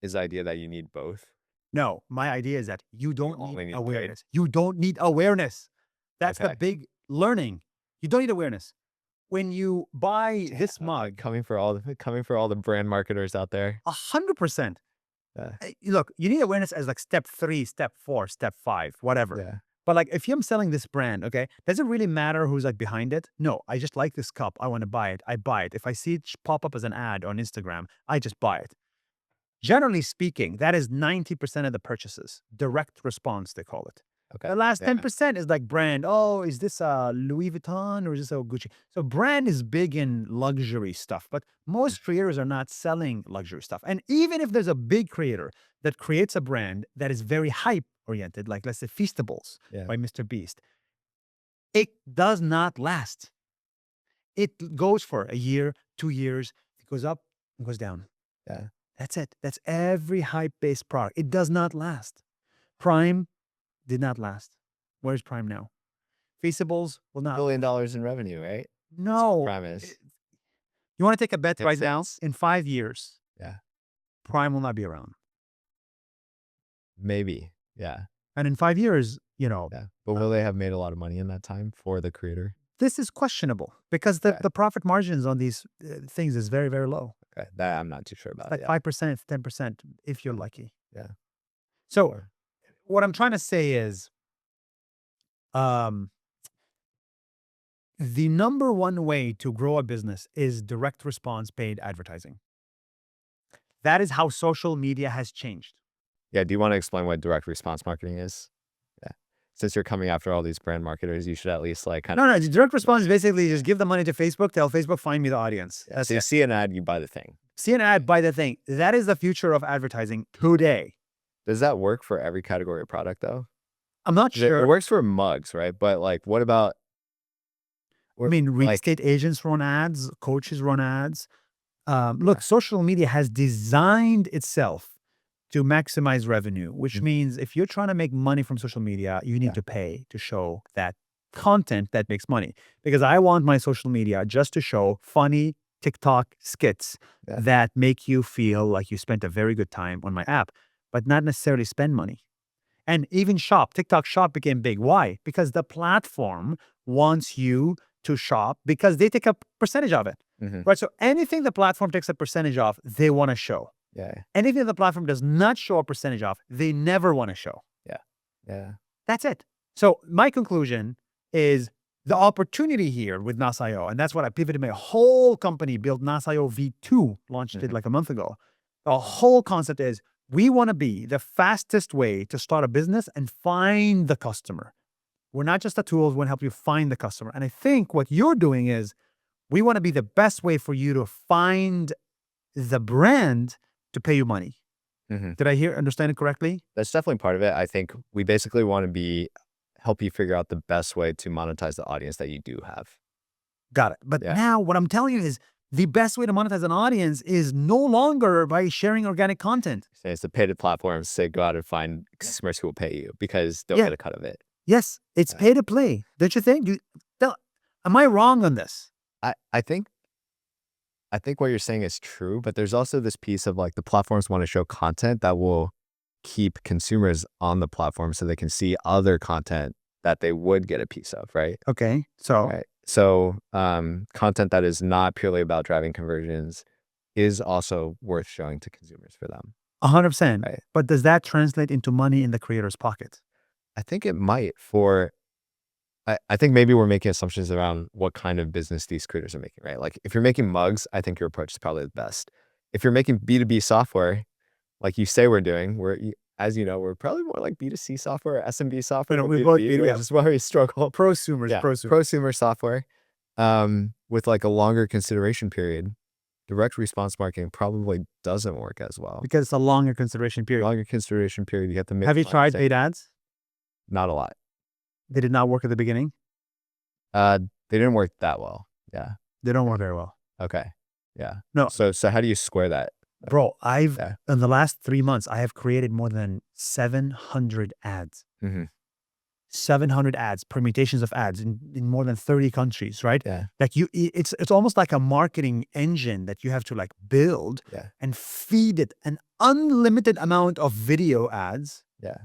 is the idea that you need both? No, my idea is that you don't only need need awareness. You don't need awareness. That's the Okay. big learning. You don't need awareness. When you buy this mug, coming for all the brand marketers out there. 100%. Yeah. Look, you need awareness as like step 3, step 4, step 5, whatever. Yeah. But like if I'm selling this brand, okay, does it really matter who's like behind it? No, I just like this cup. I want to buy it. I buy it. If I see it pop up as an ad on Instagram, I just buy it. Generally speaking, that is 90% of the purchases. Direct response, they call it. Okay. The last Yeah. 10% is like brand. Oh, is this a Louis Vuitton or is this a Gucci? So brand is big in luxury stuff, but most creators are not selling luxury stuff. And even if there's a big creator that creates a brand that is very hype oriented, like let's say Feastables Yeah. by Mr. Beast, it does not last. It goes for a year, 2 years, it goes up, it goes down. Yeah. That's it. That's every hype-based product. It does not last. Prime did not last. Where's Prime now? Feastables will not. $1 billion in revenue, right? No. Prime is. You want to take a bet Tip right now? cents? In 5 years, Yeah. Prime will not be around. Maybe. Yeah. And in 5 years, Yeah. But will they have made a lot of money in that time for the creator? this is questionable because Okay. the profit margins on these things is very, very low. Okay. That I'm not too sure about. Like 5%, 10% if you're lucky. Yeah. So Or- what I'm trying to say is, the number one way to grow a business is direct response paid advertising. That is how social media has changed. Yeah. Do you want to explain what direct response marketing is? Yeah. Since you're coming after all these brand marketers, you should at least like kind of. No, direct response is basically just give the money to Facebook, tell Facebook, find me the audience. Yeah, That's so you it. see an ad, you buy the thing. See an ad, buy the thing. That is the future of advertising today. Does that work for every category of product though? I'm not 'Cause It sure. works for mugs, right? But like, what about? I mean, real like, estate agents run ads, coaches run ads. Look, social media has designed itself to maximize revenue, which means if you're trying to make money from social media, you need to pay to show that content that makes money. Because I want my social media just to show funny TikTok skits Yeah. that make you feel like you spent a very good time on my app, but not necessarily spend money. And even shop, TikTok shop became big. Why? Because the platform wants you to shop because they take a percentage of it, right? So anything the platform takes a percentage of, they want to show. Yeah. Anything the platform does not show a percentage of, they never want to show. Yeah. That's it. So my conclusion is the opportunity here with Nas.io, and that's what I pivoted my whole company, built Nas.io V2, launched it like a month ago. The whole concept is we want to be the fastest way to start a business and find the customer. We're not just a tool, we want to help you find the customer. And I think what you're doing is we want to be the best way for you to find the brand to pay you money. Did I understand it correctly? That's definitely part of it. I think we basically want to help you figure out the best way to monetize the audience that you do have. Got it. But Yeah. now what I'm telling you is the best way to monetize an audience is no longer by sharing organic content. So it's the paid platforms to go out and find customers who will pay you because they'll get a cut of it. Yes, it's pay to play. Don't you think? Am I wrong on this? I think what you're saying is true, but there's also this piece of like the platforms want to show content that will keep consumers on the platform so they can see other content that they would get a piece of, right? Okay. So Right. So content that is not purely about driving conversions is also worth showing to consumers for them. 100%. Right. But does that translate into money in the creator's pocket? I think it might I think maybe we're making assumptions around what kind of business these creators are making, right? Like if you're making mugs, I think your approach is probably the best. If you're making B2B software, like you say we're doing, as you know, we're probably more like B2C software, SMB software. We both B2B, which is why we struggle. prosumers, Yeah, prosumers. prosumer software with like a longer consideration period. Direct response marketing probably doesn't work as well. Because it's a longer consideration period. Longer consideration period, you have to make. Have you tried paid ads? Not a lot. They did not work at the beginning? They didn't work that well. Yeah. They don't work very well. Okay. Yeah. No. So how do you square that? Bro, in the last 3 months, I have created more than 700 ads. 700 ads, permutations of ads in more than 30 countries, right? Yeah. Like it's almost like a marketing engine that you have to like build and feed it an unlimited amount of video ads. Yeah.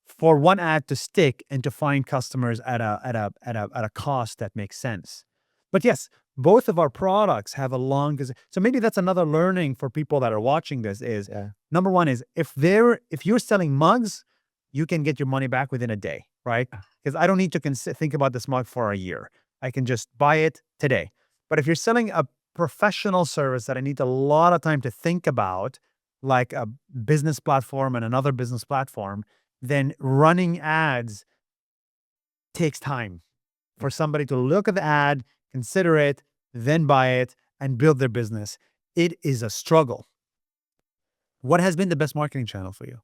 For one ad to stick and to find customers at a cost that makes sense. But yes, both of our products have a long, so maybe that's another learning for people that are watching this is number one is if you're selling mugs, you can get your money back within a day, right? Because I don't need to think about this mug for a year. I can just buy it today. But if you're selling a professional service that I need a lot of time to think about, like a business platform and another business platform, then running ads takes time for somebody to look at the ad, consider it, then buy it, and build their business. It is a struggle. What has been the best marketing channel for you?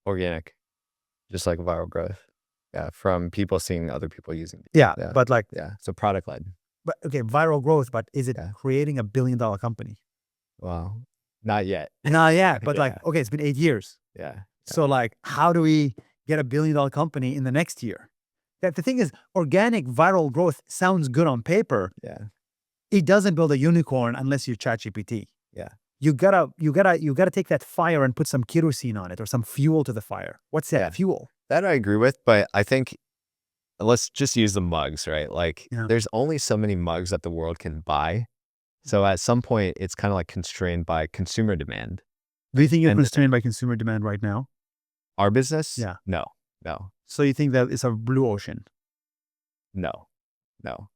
Organic, just like viral growth. Yeah, from people seeing other people using it. Yeah, Yeah. but like, Yeah, so product led. but okay, viral growth, but is it Yeah. creating $1 billion company? Well, not yet. Not yet, but Yeah. like, okay, it's been 8 years. Yeah. So like, how do we get $1 billion company in the next year? That the thing is, organic viral growth sounds good on paper. Yeah. It doesn't build a unicorn unless you ChatGPT. Yeah. You gotta take that fire and put some kerosene on it or some fuel to the fire. What's that? Yeah. Fuel. That I agree with, but I think let's just use the mugs, right? Like Yeah. there's only so many mugs that the world can buy. So at some point it's kind of like constrained by consumer demand. Do you think you're And- constrained by consumer demand right now? Our business? Yeah. No. So you think that it's a blue ocean? No.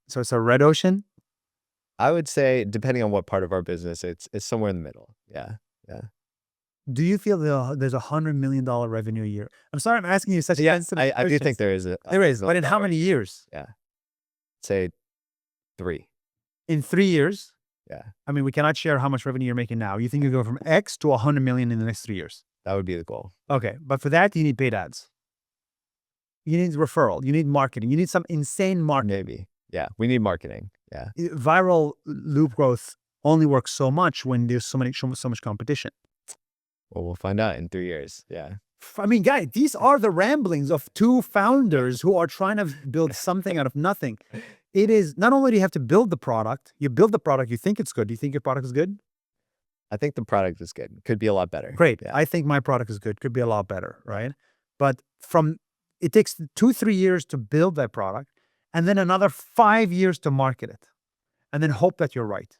So it's a red ocean? I would say depending on what part of our business, it's somewhere in the middle. Yeah. Do you feel there's $100 million revenue a year? I'm sorry, I'm asking you such sensitive I do questions. think there is There is, but in how many years? Say 3. In 3 years? Yeah. I mean, we cannot share how much revenue you're making now. You think you go from X to 100 million in the next 3 years? That would be the goal. Okay, but for that, you need paid ads. You need referral. You need marketing. You need some insane marketing. Maybe. Yeah. We need marketing. Yeah. Viral loop growth only works so much when there's so much competition. Well, we'll find out in 3 years. Yeah. I mean, guys, these are the ramblings of two founders who are trying to build something out of nothing. It is not only do you have to build the product, you build the product, you think it's good. Do you think your product is good? I think the product is good. Could be a lot better. Great. Yeah. I think my product is good. Could be a lot better, right? But it takes 2-3 years to build that product and then another 5 years to market it and then hope that you're right.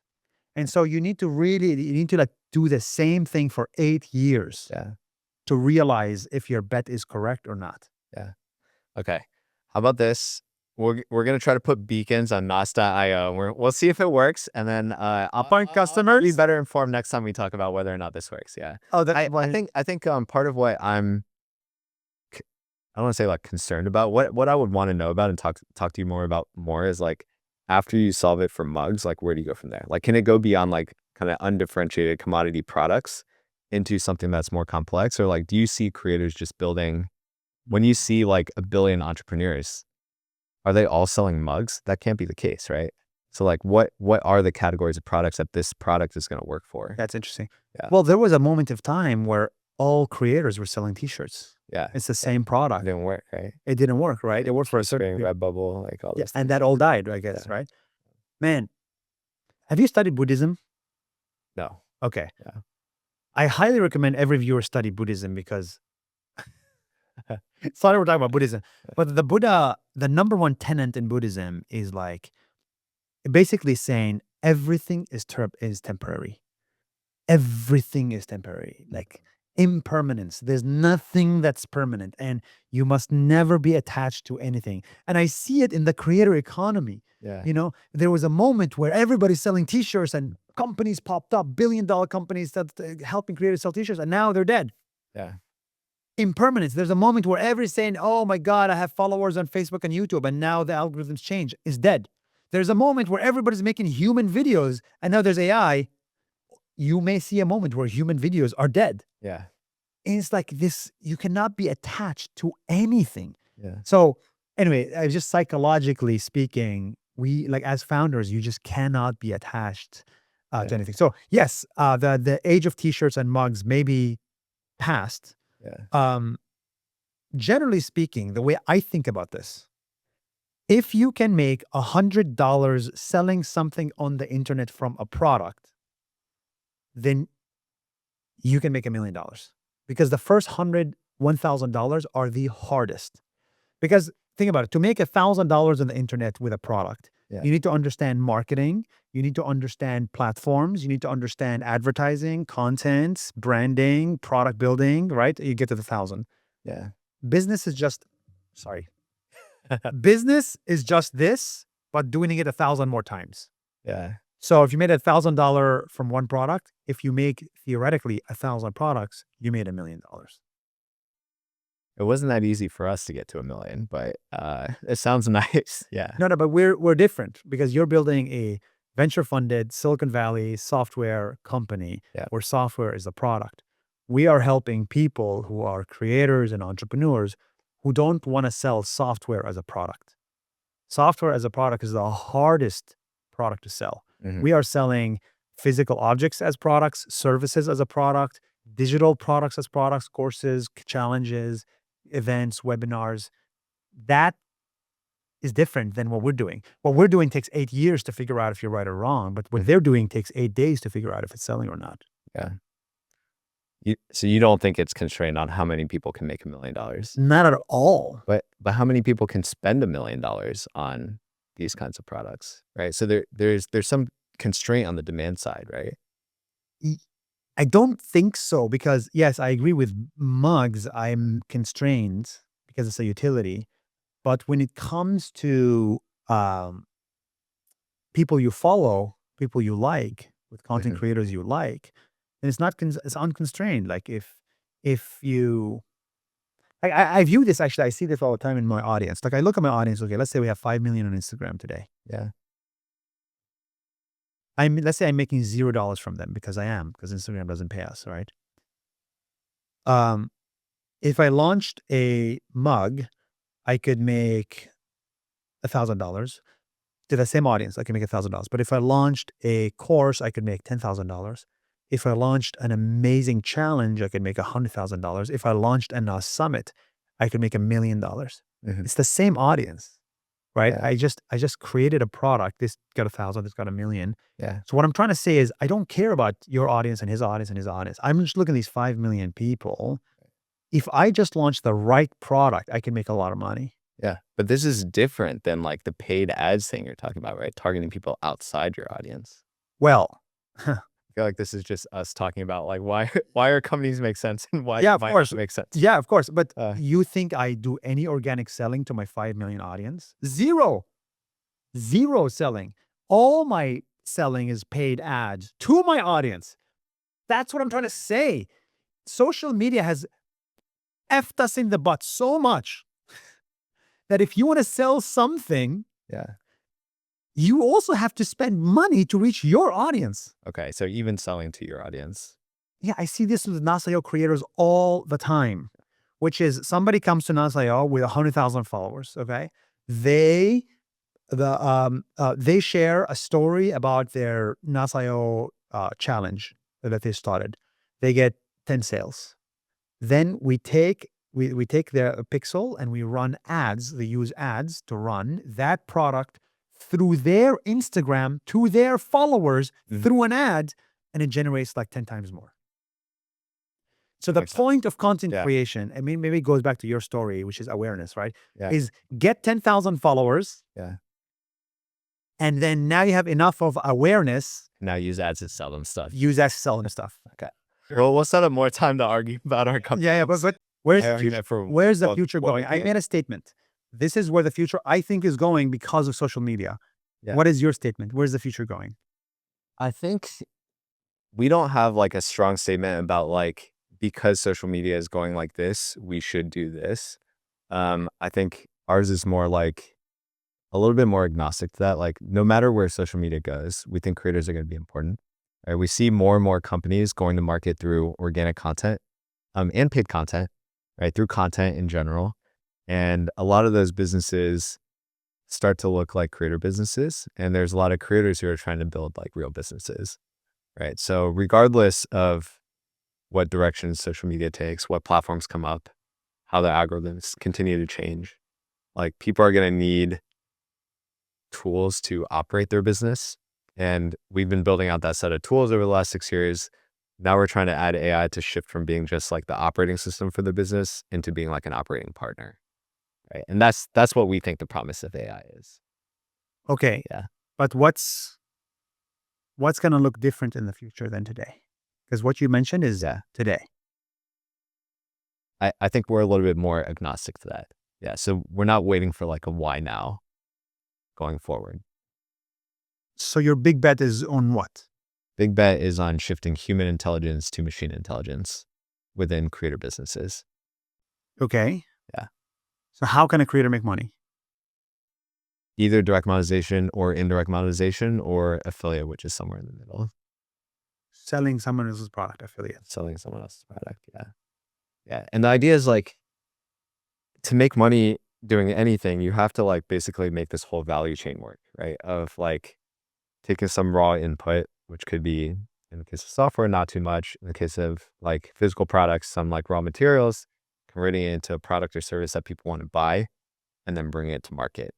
And so you need to like do the same thing for 8 years Yeah. to realize if your bet is correct or not. Okay. How about this? We're gonna try to put beacons on Nas.io. We'll see if it works, and then I'll Find customers? be better informed next time we talk about whether or not this works. Yeah. Oh, that's I think part of what I don't want to say like concerned about, what I would want to know about and talk to you more about is like after you solve it for mugs, like where do you go from there? Like can it go beyond like kind of undifferentiated commodity products into something that's more complex, or like do you see creators just building? When you see like 1 billion entrepreneurs, are they all selling mugs? That can't be the case, right? So like what are the categories of products that this product is going to work for? That's interesting. Yeah. Well, there was a moment of time where all creators were selling t-shirts. Yeah. It's the same It product. didn't work, right? It didn't work, right? It worked for a certain period. Redbubble, like all this. And that all died, I guess, Yeah. right? Man, have you studied Buddhism? No. Okay. Yeah. I highly recommend every viewer study Buddhism because sorry we're talking about Buddhism, but the Buddha, the number one tenet in Buddhism is like basically saying everything is temporary. Everything is temporary, like impermanence. There's nothing that's permanent, and you must never be attached to anything. And I see it in the creator economy. Yeah. You know, there was a moment where everybody's selling t-shirts and companies popped up, billion-dollar companies that helping creators sell t-shirts, and now they're dead. Yeah. Impermanence. There's a moment where everybody's saying, oh my God, I have followers on Facebook and YouTube, and now the algorithms change, is dead. There's a moment where everybody's making human videos, and now there's AI. You may see a moment where human videos are dead. Yeah. And it's like this, you cannot be attached to anything. Yeah. So anyway, just psychologically speaking, we like as founders, you just cannot be attached to anything. So yes, the age of t-shirts and mugs may be past. Yeah. Generally speaking, the way I think about this, if you can make $100 selling something on the internet from a product, then you can make $1 million, because the first $1,000 are the hardest. Because think about it, to make $1,000 on the internet with a product, you need to understand marketing, you need to understand platforms, you need to understand advertising, content, branding, product building, right? You get to the 1,000. Yeah. Business is just business is just this, but doing it 1,000 more times. Yeah. So if you made $1,000 from one product, if you make theoretically 1,000 products, you made $1 million. It wasn't that easy for us to get to 1 million, but it sounds nice. Yeah. No, but we're different because you're building a venture-funded Silicon Valley software company Yeah. where software is the product. We are helping people who are creators and entrepreneurs who don't want to sell software as a product. Software as a product is the hardest product to sell. Mhm. We are selling physical objects as products, services as a product, digital products as products, courses, challenges, events, webinars. That is different than what we're doing. What we're doing takes 8 years to figure out if you're right or wrong, but what they're doing takes 8 days to figure out if it's selling or not. Yeah. So you don't think it's constrained on how many people can make $1 million, Not at all. but how many people can spend $1 million on these kinds of products, right? So there's some constraint on the demand side, right? I don't think so because, yes, I agree with mugs. I'm constrained because it's a utility. But when it comes to people you follow, people you like, with content Mhm. creators you like, then it's not it's unconstrained. Like if you I view this actually, I see this all the time in my audience. Like I look at my audience, okay, let's say we have 5 million on Instagram today. Yeah. Let's say I'm making $0 from them because because Instagram doesn't pay us, right? If I launched a mug, I could make $1,000 to the same audience. I can make $1,000. But if I launched a course, I could make $10,000. If I launched an amazing challenge, I could make $100,000. If I launched a Nas summit, I could make $1 million. Mhm. It's the same audience, right? Yeah. I just created a product. This got 1,000. This got 1 million. Yeah. So what I'm trying to say is, I don't care about your audience and his audience and his audience. I'm just looking at these 5 million people. If I just launch the right product, I can make a lot of money. Yeah. But this is different than like the paid ads thing you're talking about, right? Targeting people outside your audience. Well, I feel like this is just us talking about like why our companies make sense and why yeah, of might course. not make sense. Yeah, of course. But Uh, you think I do any organic selling to my 5 million audience? Zero. Zero selling. All my selling is paid ads to my audience. That's what I'm trying to say. Social media has effed us in the butt so much that if you want to sell something, yeah. you also have to spend money to reach your audience. Okay. So even selling to your audience. Yeah, I see this with Nuseir creators all the time, which is somebody comes to Nuseir with 100,000 followers. Okay, they they share a story about their Nuseir challenge that they started. They get 10 sales. Then we take their pixel and we run ads. They use ads to run that product through their Instagram to their followers through an ad, and it generates like 10 times more. So the Makes sense. point of content Yeah. creation, I mean, maybe it goes back to your story, which is awareness, right? Yeah. Is get 10,000 followers, Yeah. and then now you have enough of awareness, Now use ads to sell them stuff. use that to sell them stuff. Okay. Well, we'll set up more time to argue about our company. Yeah, but where's I the argue future? that for Where's the what- future what we going? I do. made a statement. This is where the future, I think, is going because of social media. Yeah. What is your statement? Where's the future going? I think we don't have like a strong statement about like, because social media is going like this, we should do this. I think ours is more like a little bit more agnostic to that. Like no matter where social media goes, we think creators are going to be important. Right? We see more and more companies going to market through organic content, and paid content, right? Through content in general. And a lot of those businesses start to look like creator businesses. And there's a lot of creators who are trying to build like real businesses, right? So regardless of what direction social media takes, what platforms come up, how the algorithms continue to change, like people are going to need tools to operate their business. And we've been building out that set of tools over the last 6 years. Now we're trying to add AI to shift from being just like the operating system for the business into being like an operating partner. Right. And that's what we think the promise of AI is. Okay. Yeah. But what's going to look different in the future than today? Because what you mentioned is today. I think we're a little bit more agnostic to that. Yeah. So we're not waiting for like a why now going forward. So your big bet is on what? Big bet is on shifting human intelligence to machine intelligence within creator businesses. Okay. So how can a creator make money? Either direct monetization or indirect monetization or affiliate, which is somewhere in the middle. Selling someone else's product, affiliate. Selling someone else's product. Yeah. Yeah. And the idea is like to make money doing anything, you have to like basically make this whole value chain work, right? Of like taking some raw input, which could be in the case of software, not too much. In the case of like physical products, some like raw materials, converting it into a product or service that people want to buy and then bringing it to market.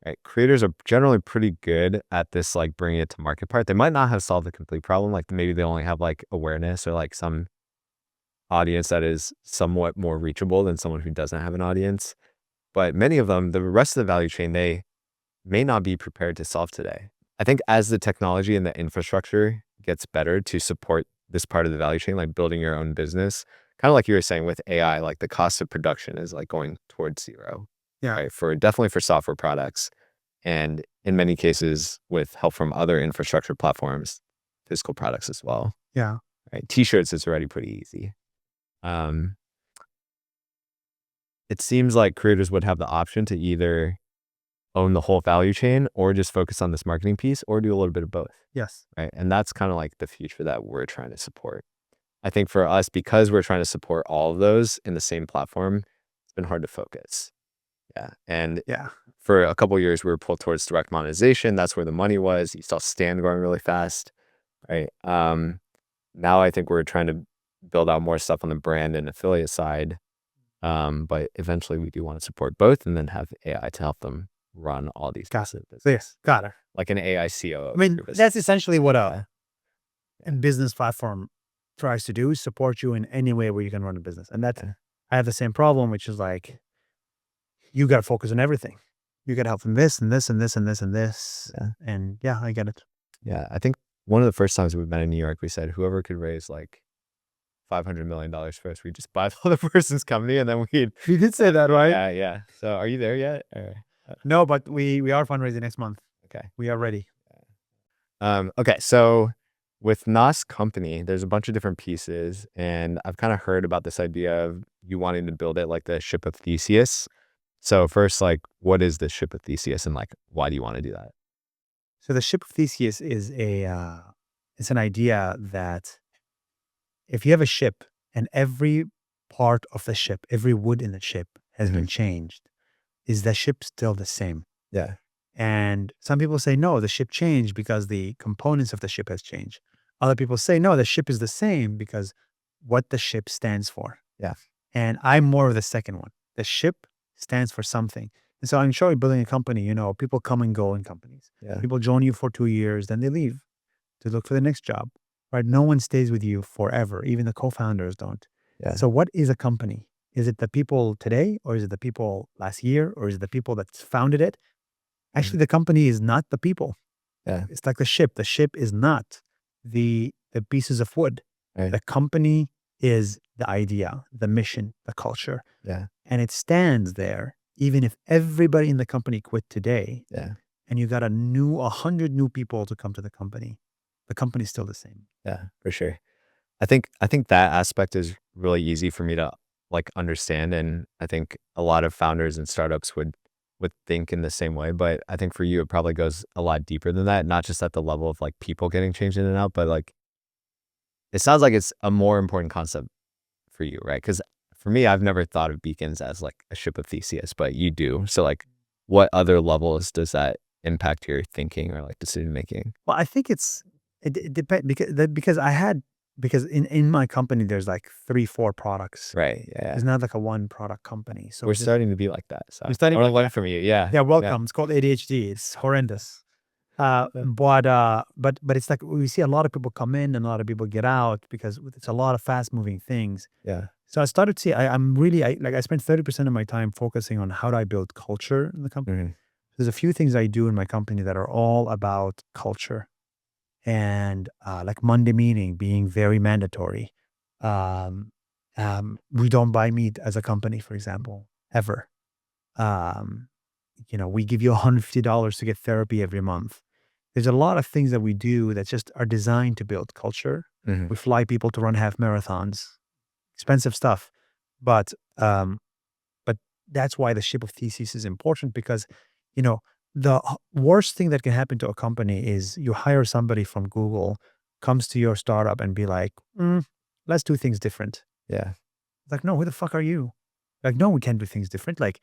Right? Creators are generally pretty good at this, like bringing it to market part. They might not have solved the complete problem. Like maybe they only have like awareness or like some audience that is somewhat more reachable than someone who doesn't have an audience. But many of them, the rest of the value chain, they may not be prepared to solve today. I think as the technology and the infrastructure gets better to support this part of the value chain, like building your own business, kind of like you were saying with AI, like the cost of production is like going towards zero, Yeah. right? For definitely for software products. And in many cases with help from other infrastructure platforms, physical products as well. Yeah. Right. T-shirts is already pretty easy. It seems like creators would have the option to either own the whole value chain or just focus on this marketing piece or do a little bit of both. Yes. Right. And that's kind of like the future that we're trying to support. I think for us, because we're trying to support all of those in the same platform, it's been hard to focus. Yeah. And Yeah. for a couple of years, we were pulled towards direct monetization. That's where the money was. You saw Stan growing really fast. Right. Now I think we're trying to build out more stuff on the brand and affiliate side. But eventually we do want to support both and then have AI to help them run all these Got it. businesses. Yes. Got it. Like an AI COO. I mean, that's essentially what a business platform tries to do, is support you in any way where you can run a business. And that's, I have the same problem, which is like, you got to focus on everything. You got to help them this and this and this and this and this. And yeah, I get it. Yeah. I think one of the first times we met in New York, we said whoever could raise like $500 million first, we just buy the other person's company and then we'd. You did say that, right? Yeah. Yeah. So are you there yet? No, but we are fundraising next month. Okay. We are ready. Okay. So with Nas Company, there's a bunch of different pieces, and I've kind of heard about this idea of you wanting to build it like the ship of Theseus. So first, like, what is the ship of Theseus, and like, why do you want to do that? So the ship of Theseus is it's an idea that if you have a ship and every part of the ship, every wood in the ship has been changed, is the ship still the same? Yeah. And some people say, no, the ship changed because the components of the ship has changed. Other people say, no, the ship is the same because what the ship stands for. Yeah. And I'm more of the second one. The ship stands for something. And so I'm sure building a company, you know, people come and go in companies. Yeah. People join you for 2 years, then they leave to look for the next job, right? No one stays with you forever. Even the co-founders don't. Yeah. So what is a company? Is it the people today, or is it the people last year, or is it the people that founded it? Actually, the company is not the people. Yeah. It's like the ship. The ship is not the pieces of wood. Right. The company is the idea, the mission, the culture. Yeah. And it stands there even if everybody in the company quit today. Yeah. And you got 100 new people to come to the company's still the same. Yeah, for sure. I think that aspect is really easy for me to like understand, and I think a lot of founders and startups would think in the same way. But I think for you, it probably goes a lot deeper than that. Not just at the level of like people getting changed in and out, but like it sounds like it's a more important concept for you, right? Because for me, I've never thought of beacons as like a ship of Theseus, but you do. So like, what other levels does that impact your thinking or like decision making? Well, I think it depends because in my company there's like 3-4 products. Right. Yeah. It's not like a one product company. So We're starting to be like that. So we're starting I want to to learn from you. Yeah. Yeah, welcome. It's called ADHD. It's horrendous. But it's like we see a lot of people come in and a lot of people get out because it's a lot of fast moving things. Yeah. So I started to see, I spent 30% of my time focusing on how do I build culture in the company. There's a few things I do in my company that are all about culture, and like Monday meeting being very mandatory. We don't buy meat as a company, for example, ever. We give you $150 to get therapy every month. There's a lot of things that we do that just are designed to build culture. We fly people to run half marathons, expensive stuff, but that's why the ship of thesis is important, because, the worst thing that can happen to a company is you hire somebody from Google, comes to your startup and be like, let's do things different. Yeah. Like, no, who the fuck are you? Like, no, we can't do things different. Like,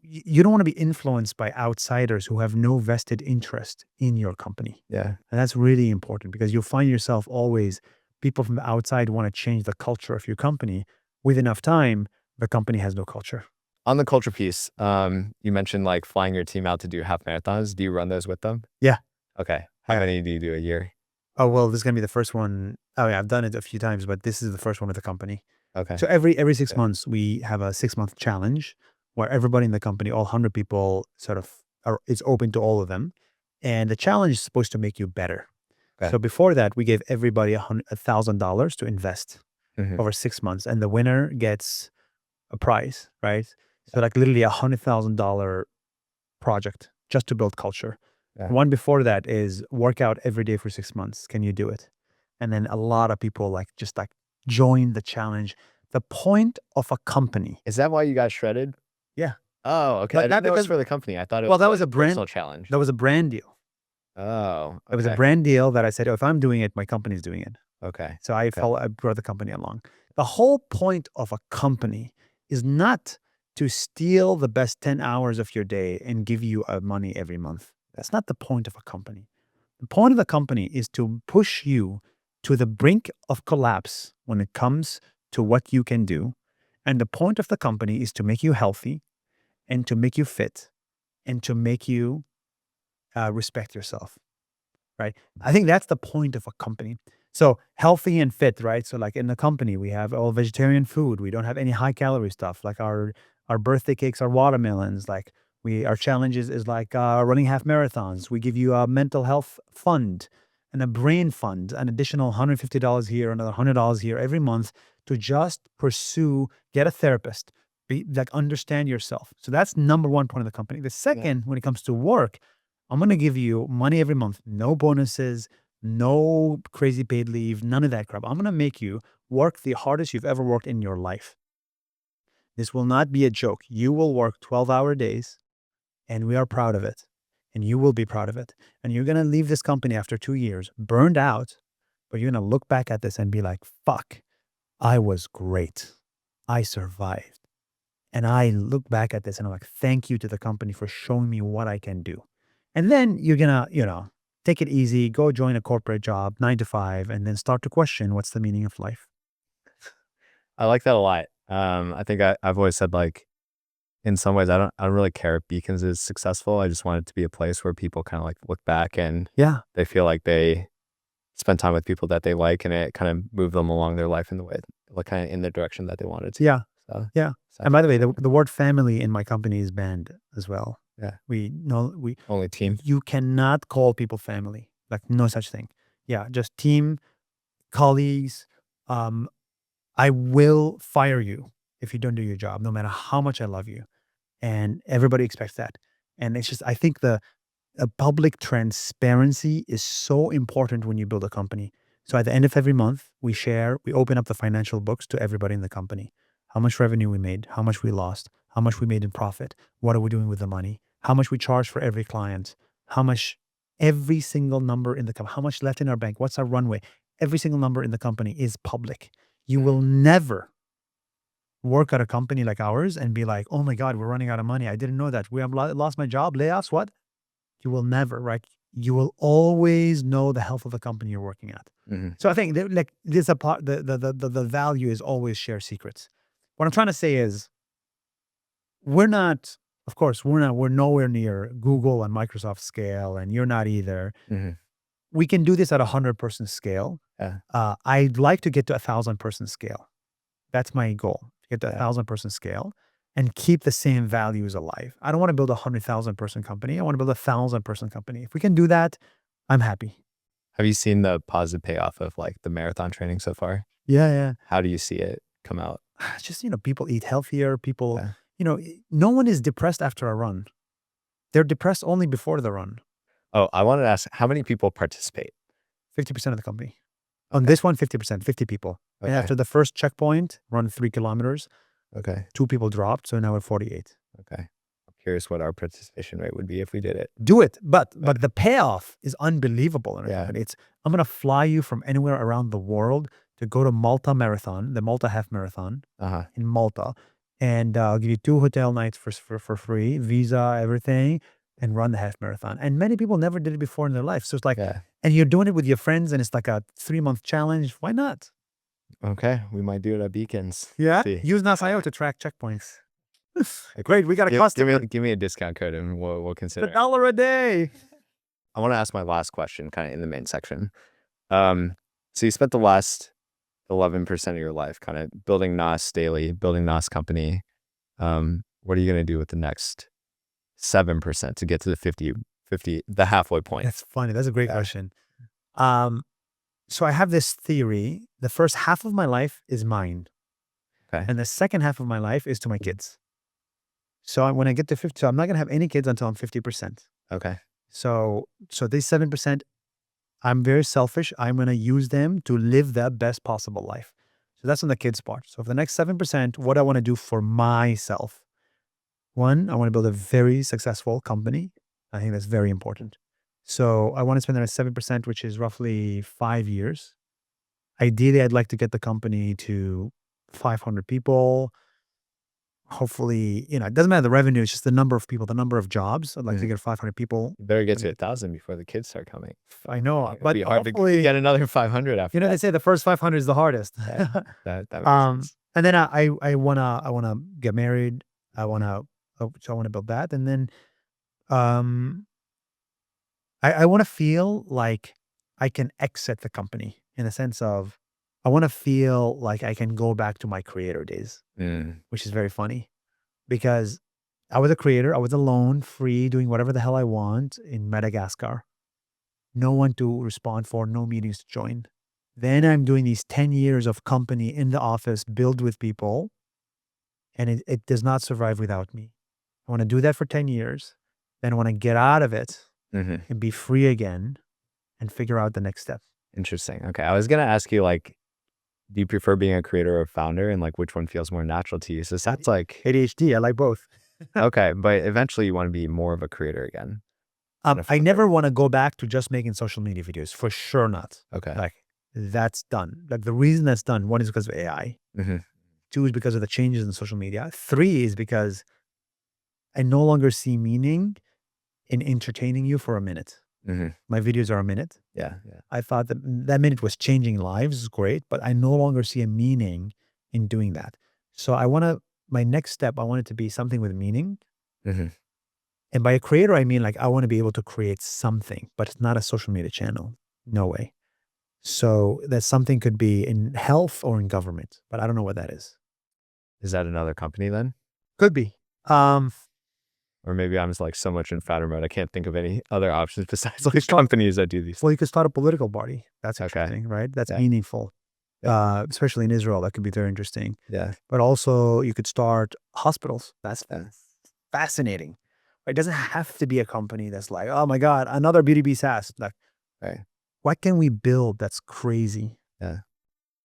you don't want to be influenced by outsiders who have no vested interest in your company. Yeah. And that's really important, because you'll find yourself always, people from the outside want to change the culture of your company. With enough time, the company has no culture. On the culture piece, you mentioned like flying your team out to do half marathons. Do you run those with them? Yeah. Okay. How many do you do a year? Oh, well, this is going to be the first one. Oh, yeah, I've done it a few times, but this is the first one with the company. Okay. So every 6 Yeah. months, we have a 6-month challenge where everybody in the company, all 100 people, sort of it's open to all of them. And the challenge is supposed to make you better. Okay. So before that, we gave everybody $1,000 to invest Mhm. over 6 months, and the winner gets a prize, right? So like literally $100,000 project just to build culture. Yeah. One before that is work out every day for 6 months. Can you do it? And then a lot of people just join the challenge. The point of a company. Is that why you got shredded? Yeah. Oh, okay. I But didn't not know it was because, for the company. I thought it well, was that like was a a brand, personal challenge. that was a brand deal. Oh, It was a okay. brand deal that I said, oh, if I'm doing it, my company's doing it. Okay. So I brought the company along. The whole point of a company is not to steal the best 10 hours of your day and give you money every month. That's not the point of a company. The point of the company is to push you to the brink of collapse when it comes to what you can do. And the point of the company is to make you healthy and to make you fit and to make you respect yourself. Right. I think that's the point of a company. So healthy and fit, right? So like in the company, we have all vegetarian food. We don't have any high calorie stuff. Like our birthday cakes are watermelons. Like our challenges is like running half marathons. We give you a mental health fund and a brain fund, an additional $150 here, another $100 here every month to just pursue, get a therapist, understand yourself. So that's number one point of the company. The second, when it comes to work, I'm going to give you money every month, no bonuses, no crazy paid leave, none of that crap. I'm going to make you work the hardest you've ever worked in your life. This will not be a joke. You will work 12-hour days, and we are proud of it. And you will be proud of it. And you're going to leave this company after 2 years, burned out, but you're going to look back at this and be like, fuck, I was great. I survived. And I look back at this and I'm like, thank you to the company for showing me what I can do. And then you're going to, take it easy, go join a corporate job, 9 to 5, and then start to question what's the meaning of life. I like that a lot. I think I've always said like, in some ways, I don't really care if Beacons is successful. I just want it to be a place where people kind of like look back and Yeah. they feel like they spend time with people that they like, and it kind of moved them along their life in the way, like kind of in the direction that they wanted to. Yeah. So, Yeah. And by the way, the word family in my company is banned as well. yeah, We only team. you cannot call people family. Like no such thing. Yeah, just team, colleagues. I will fire you if you don't do your job, no matter how much I love you. And everybody expects that. And it's just, I think a public transparency is so important when you build a company. So at the end of every month, we open up the financial books to everybody in the company. How much revenue we made, how much we lost, how much we made in profit, what are we doing with the money, how much we charge for every client, how much, every single number in the company, how much left in our bank, what's our runway. Every single number in the company is public. You will never work at a company like ours and be like, oh my God, we're running out of money. I didn't know that. We have lost my job, layoffs, what? You will never, right? You will always know the health of the company you're working at. Mm-hmm. So I think that, like this, the value is always share secrets. What I'm trying to say is, we're nowhere near Google and Microsoft scale, and you're not either. Mm-hmm. We can do this at 100-person scale. Yeah. I'd like to get to 1,000-person scale. That's my goal, to get to 1,000-person scale and keep the same values alive. I don't want to build a 100,000-person company. I want to build a 1,000-person company. If we can do that, I'm happy. Have you seen the positive payoff of like the marathon training so far? Yeah, yeah. How do you see it come out? Just, people eat healthier. People, Yeah. No one is depressed after a run. They're depressed only before the run. Oh, I wanted to ask, how many people participate? 50% of the company. On this one, 50%, 50 people. And Okay. after the first checkpoint, run 3 kilometers. Okay. 2 people dropped, so now we're 48. Okay. I'm curious what our participation rate would be if we did it. Do it. But the payoff is unbelievable in our Yeah. company. I'm going to fly you from anywhere around the world to go to Malta Marathon, the Malta Half Marathon in Malta. And I'll give you 2 hotel nights for free, visa, everything, and run the half marathon. And many people never did it before in their life. So it's like, Yeah. and you're doing it with your friends and it's like a 3-month challenge. Why not? Okay. We might do it at Beacons. Yeah. See. Use Nas.io to track checkpoints. Great. We got a customer. Give me a discount code and we'll consider It's $1 a day. I want to ask my last question kind of in the main section. So you spent the last 11% of your life kind of building Nas Daily, building Nas Company. What are you going to do with the next 7% to get to the 50, the halfway point? That's funny. That's a great question. So I have this theory. The first half of my life is mine. Okay. And the second half of my life is to my kids. So when I get to 50, so I'm not going to have any kids until I'm 50%. Okay. So these 7%, I'm very selfish. I'm going to use them to live the best possible life. So that's on the kids part. So for the next 7%, what I want to do for myself. One, I want to build a very successful company. I think that's very important. So I want to spend the next 7%, which is roughly 5 years. Ideally, I'd like to get the company to 500 people. Hopefully, it doesn't matter the revenue, it's just the number of people, the number of jobs. I'd like to get 500 people. You better get to 1,000 before the kids start coming. I know, It'd but be hard hopefully, to get another 500 after they say the first 500 is the hardest. that. That makes sense. And then I wanna get married. I wanna build that, and then I want to feel like I can exit the company in the sense of I want to feel like I can go back to my creator days, which is very funny because I was a creator. I was alone, free, doing whatever the hell I want in Madagascar. No one to respond for, no meetings to join. Then I'm doing these 10 years of company in the office, build with people, and it does not survive without me. I want to do that for 10 years. Then I want to get out of it and be free again and figure out the next step. Interesting. Okay. I was going to ask you, do you prefer being a creator or a founder, and which one feels more natural to you? So that's like ADHD. I like both. Okay. But eventually you want to be more of a creator again. I never want to go back to just making social media videos. For sure not. Okay. That's done. The reason that's done, one is because of AI. 2 is because of the changes in social media. 3 is because I no longer see meaning in entertaining you for a minute. My videos are a minute. Yeah. I thought that minute was changing lives. It's great, but I no longer see a meaning in doing that. So my next step, I want it to be something with meaning. And by a creator, I mean I want to be able to create something, but it's not a social media channel. No way. So that something could be in health or in government, but I don't know what that is. Is that another company then? Could be. Or maybe I'm just so much in founder mode, I can't think of any other options besides companies that do these. Well, you could start a political party. That's interesting, right? That's meaningful. Especially in Israel, that could be very interesting. Yeah. But also you could start hospitals. That's fascinating. It doesn't have to be a company that's oh my God, another B2B SaaS. Right. What can we build that's crazy? Yeah.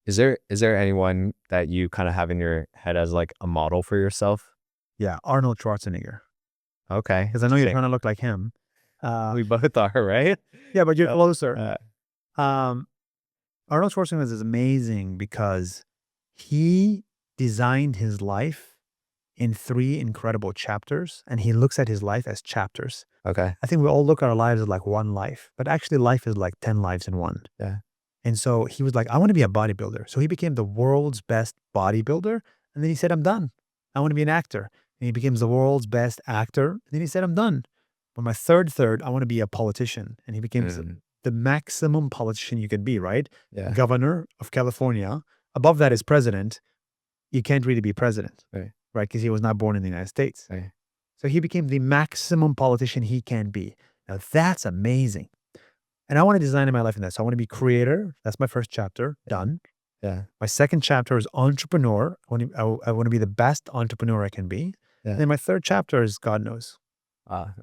Is there anyone that you kind of have in your head as a model for yourself? Yeah, Arnold Schwarzenegger. Okay. Because I know you're trying to look like him. We both are, right? Yeah, but you're closer. Arnold Schwarzenegger is amazing because he designed his life in 3 incredible chapters, and he looks at his life as chapters. Okay. I think we all look at our lives as one life, but actually life is 10 lives in one. Yeah. And so he was I want to be a bodybuilder. So he became the world's best bodybuilder. And then he said, I'm done. I want to be an actor. And he became the world's best actor. And then he said, I'm done. But my third, I want to be a politician. And he became the maximum politician you could be, right? Yeah. Governor of California. Above that is president. You can't really be president, right? Because he was not born in the United States. Right. So he became the maximum politician he can be. Now that's amazing. And I want to design my life in that. So I want to be creator. That's my first chapter. Done. Yeah. My second chapter is entrepreneur. I want to be the best entrepreneur I can be. Yeah. And then my third chapter is God knows.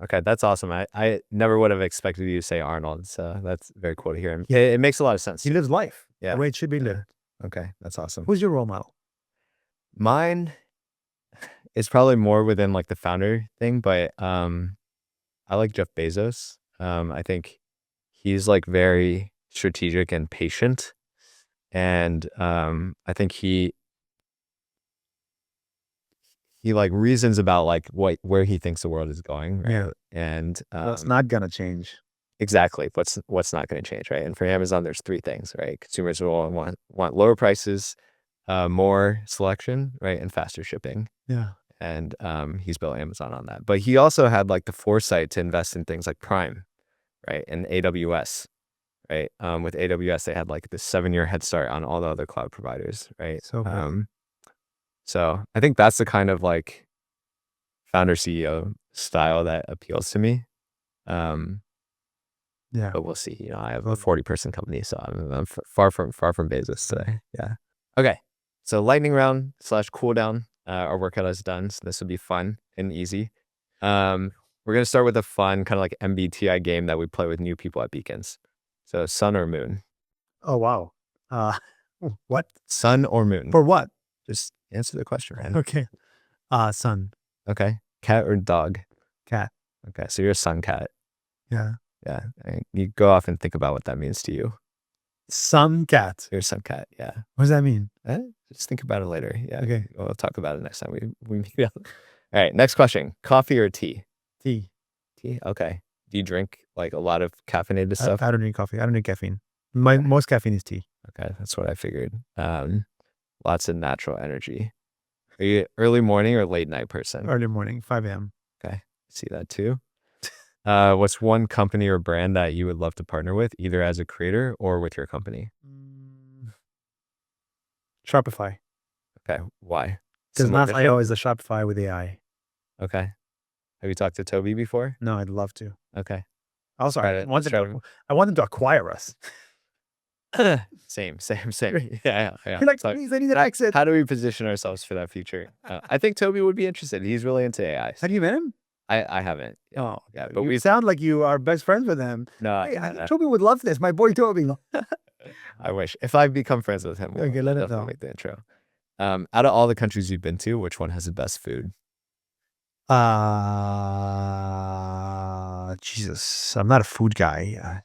Okay. That's awesome. I never would have expected you to say Arnold. So that's very cool to hear him. Yeah, it makes a lot of sense. He lives life. Yeah. The way it should be lived. Okay. That's awesome. Who's your role model? Mine, it's probably more within like the founder thing, but I like Jeff Bezos. I think he's like very strategic and patient, and I think he like reasons about like where he thinks the world is going, right? Yeah. And That's not gonna change. exactly what's not going to change, right? And for Amazon, there's three things, right? Consumers will want lower prices, more selection, right, and faster shipping. Yeah. And he's built Amazon on that. But he also had like the foresight to invest in things like Prime, right, and AWS, right? With AWS, they had like this 7-year head start on all the other cloud providers, right? So good. So I think that's the kind of like founder CEO style that appeals to me. Yeah. But we'll see. You know, I have a 40-person company, so I'm far from Bezos today. Yeah. Okay. So lightning round / cool down. Our workout is done, so this will be fun and easy. We're gonna start with a fun kind of like MBTI game that we play with new people at Beacons. So sun or moon? Oh wow. What? Sun or moon? For what? Just answer the question, man. Okay. Sun. Okay. Cat or dog? Cat. Okay. So you're a sun cat. Yeah. Yeah. You go off and think about what that means to you. Sun cat. You're a sun cat. Yeah. What does that mean? Just think about it later. Yeah. Okay. We'll talk about it next time we meet up. All right. Next question. Coffee or tea? Tea. Tea. Okay. Do you drink like a lot of caffeinated stuff? I don't drink coffee. I don't drink caffeine. Most caffeine is tea. Okay. That's what I figured. Lots of natural energy. Are you early morning or late night person? Early morning, 5 a.m. Okay. See that too. What's one company or brand that you would love to partner with, either as a creator or with your company? Shopify. Okay. Why? Because Similar Nas mission? is a Shopify with AI. Okay. Have you talked to Toby before? No, I'd love to. Okay. Also, Try I to- want try them to acquire us. Same. Yeah. You're like, So please, I need an exit. how do we position ourselves for that future? I think Toby would be interested. He's really into AI. Have you met him? I haven't. Oh, Yeah, but you we sound like you are best friends with him. no. Hey, I think Toby would love this. My boy Toby. I wish if I become friends with him, we'll Okay, let us definitely know. make the intro. Out of all the countries you've been to, which one has the best food? Jesus, I'm not a food guy.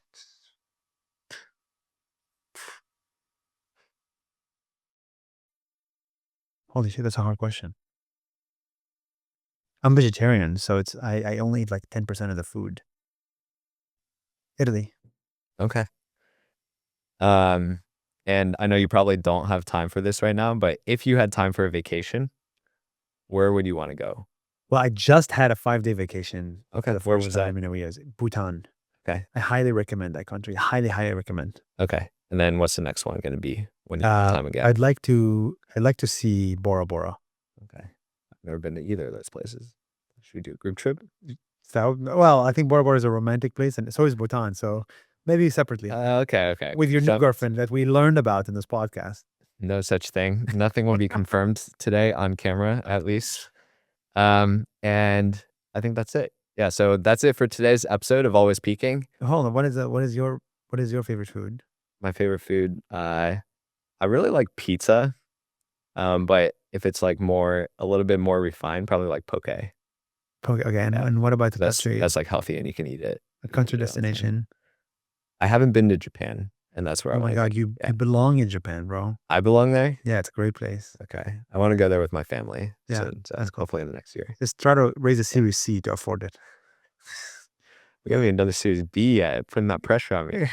Holy shit, that's a hard question. I'm vegetarian, so I only eat like 10% of the food. Italy. Okay. And I know you probably don't have time for this right now, but if you had time for a vacation, where would you want to go? Well, I just had a 5-day vacation. Okay. The Where first was that? time in a years. Bhutan. Okay. I highly recommend that country. Highly, highly recommend. Okay. And then what's the next one going to be when you have time again? I'd like to see Bora Bora. Okay. I've never been to either of those places. Should we do a group trip? So, well, I think Bora Bora is a romantic place, and so is Bhutan. So maybe separately. Okay. With your new girlfriend that we learned about in this podcast. No such thing. Nothing will be confirmed today on camera, at least. And I think that's it. Yeah. So that's it for today's episode of Always Peaking. Hold on. What is your favorite food? My favorite food. I really like pizza. But if it's like a little bit more refined, probably like poke. Okay. And what about the country? That's like healthy and you can eat it. A country destination. I haven't been to Japan, and that's where Oh my God, you belong in Japan, bro. I belong there. Yeah, it's a great place. Okay. I want to go there with my family. Yeah, So hopefully in the next year. Just try to raise a Series C to afford it. We got me another Series B yet, putting that pressure on me.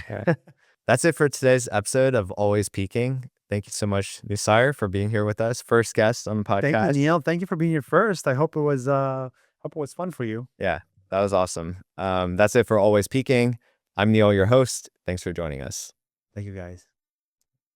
That's it for today's episode of Always Peaking. Thank you so much, Nuseir, for being here with us. First guest on the podcast. Thank you, Neal. Thank you for being here first. I hope it was fun for you. Yeah, that was awesome. That's it for Always Peaking. I'm Neal, your host. Thanks for joining us. Thank you, guys.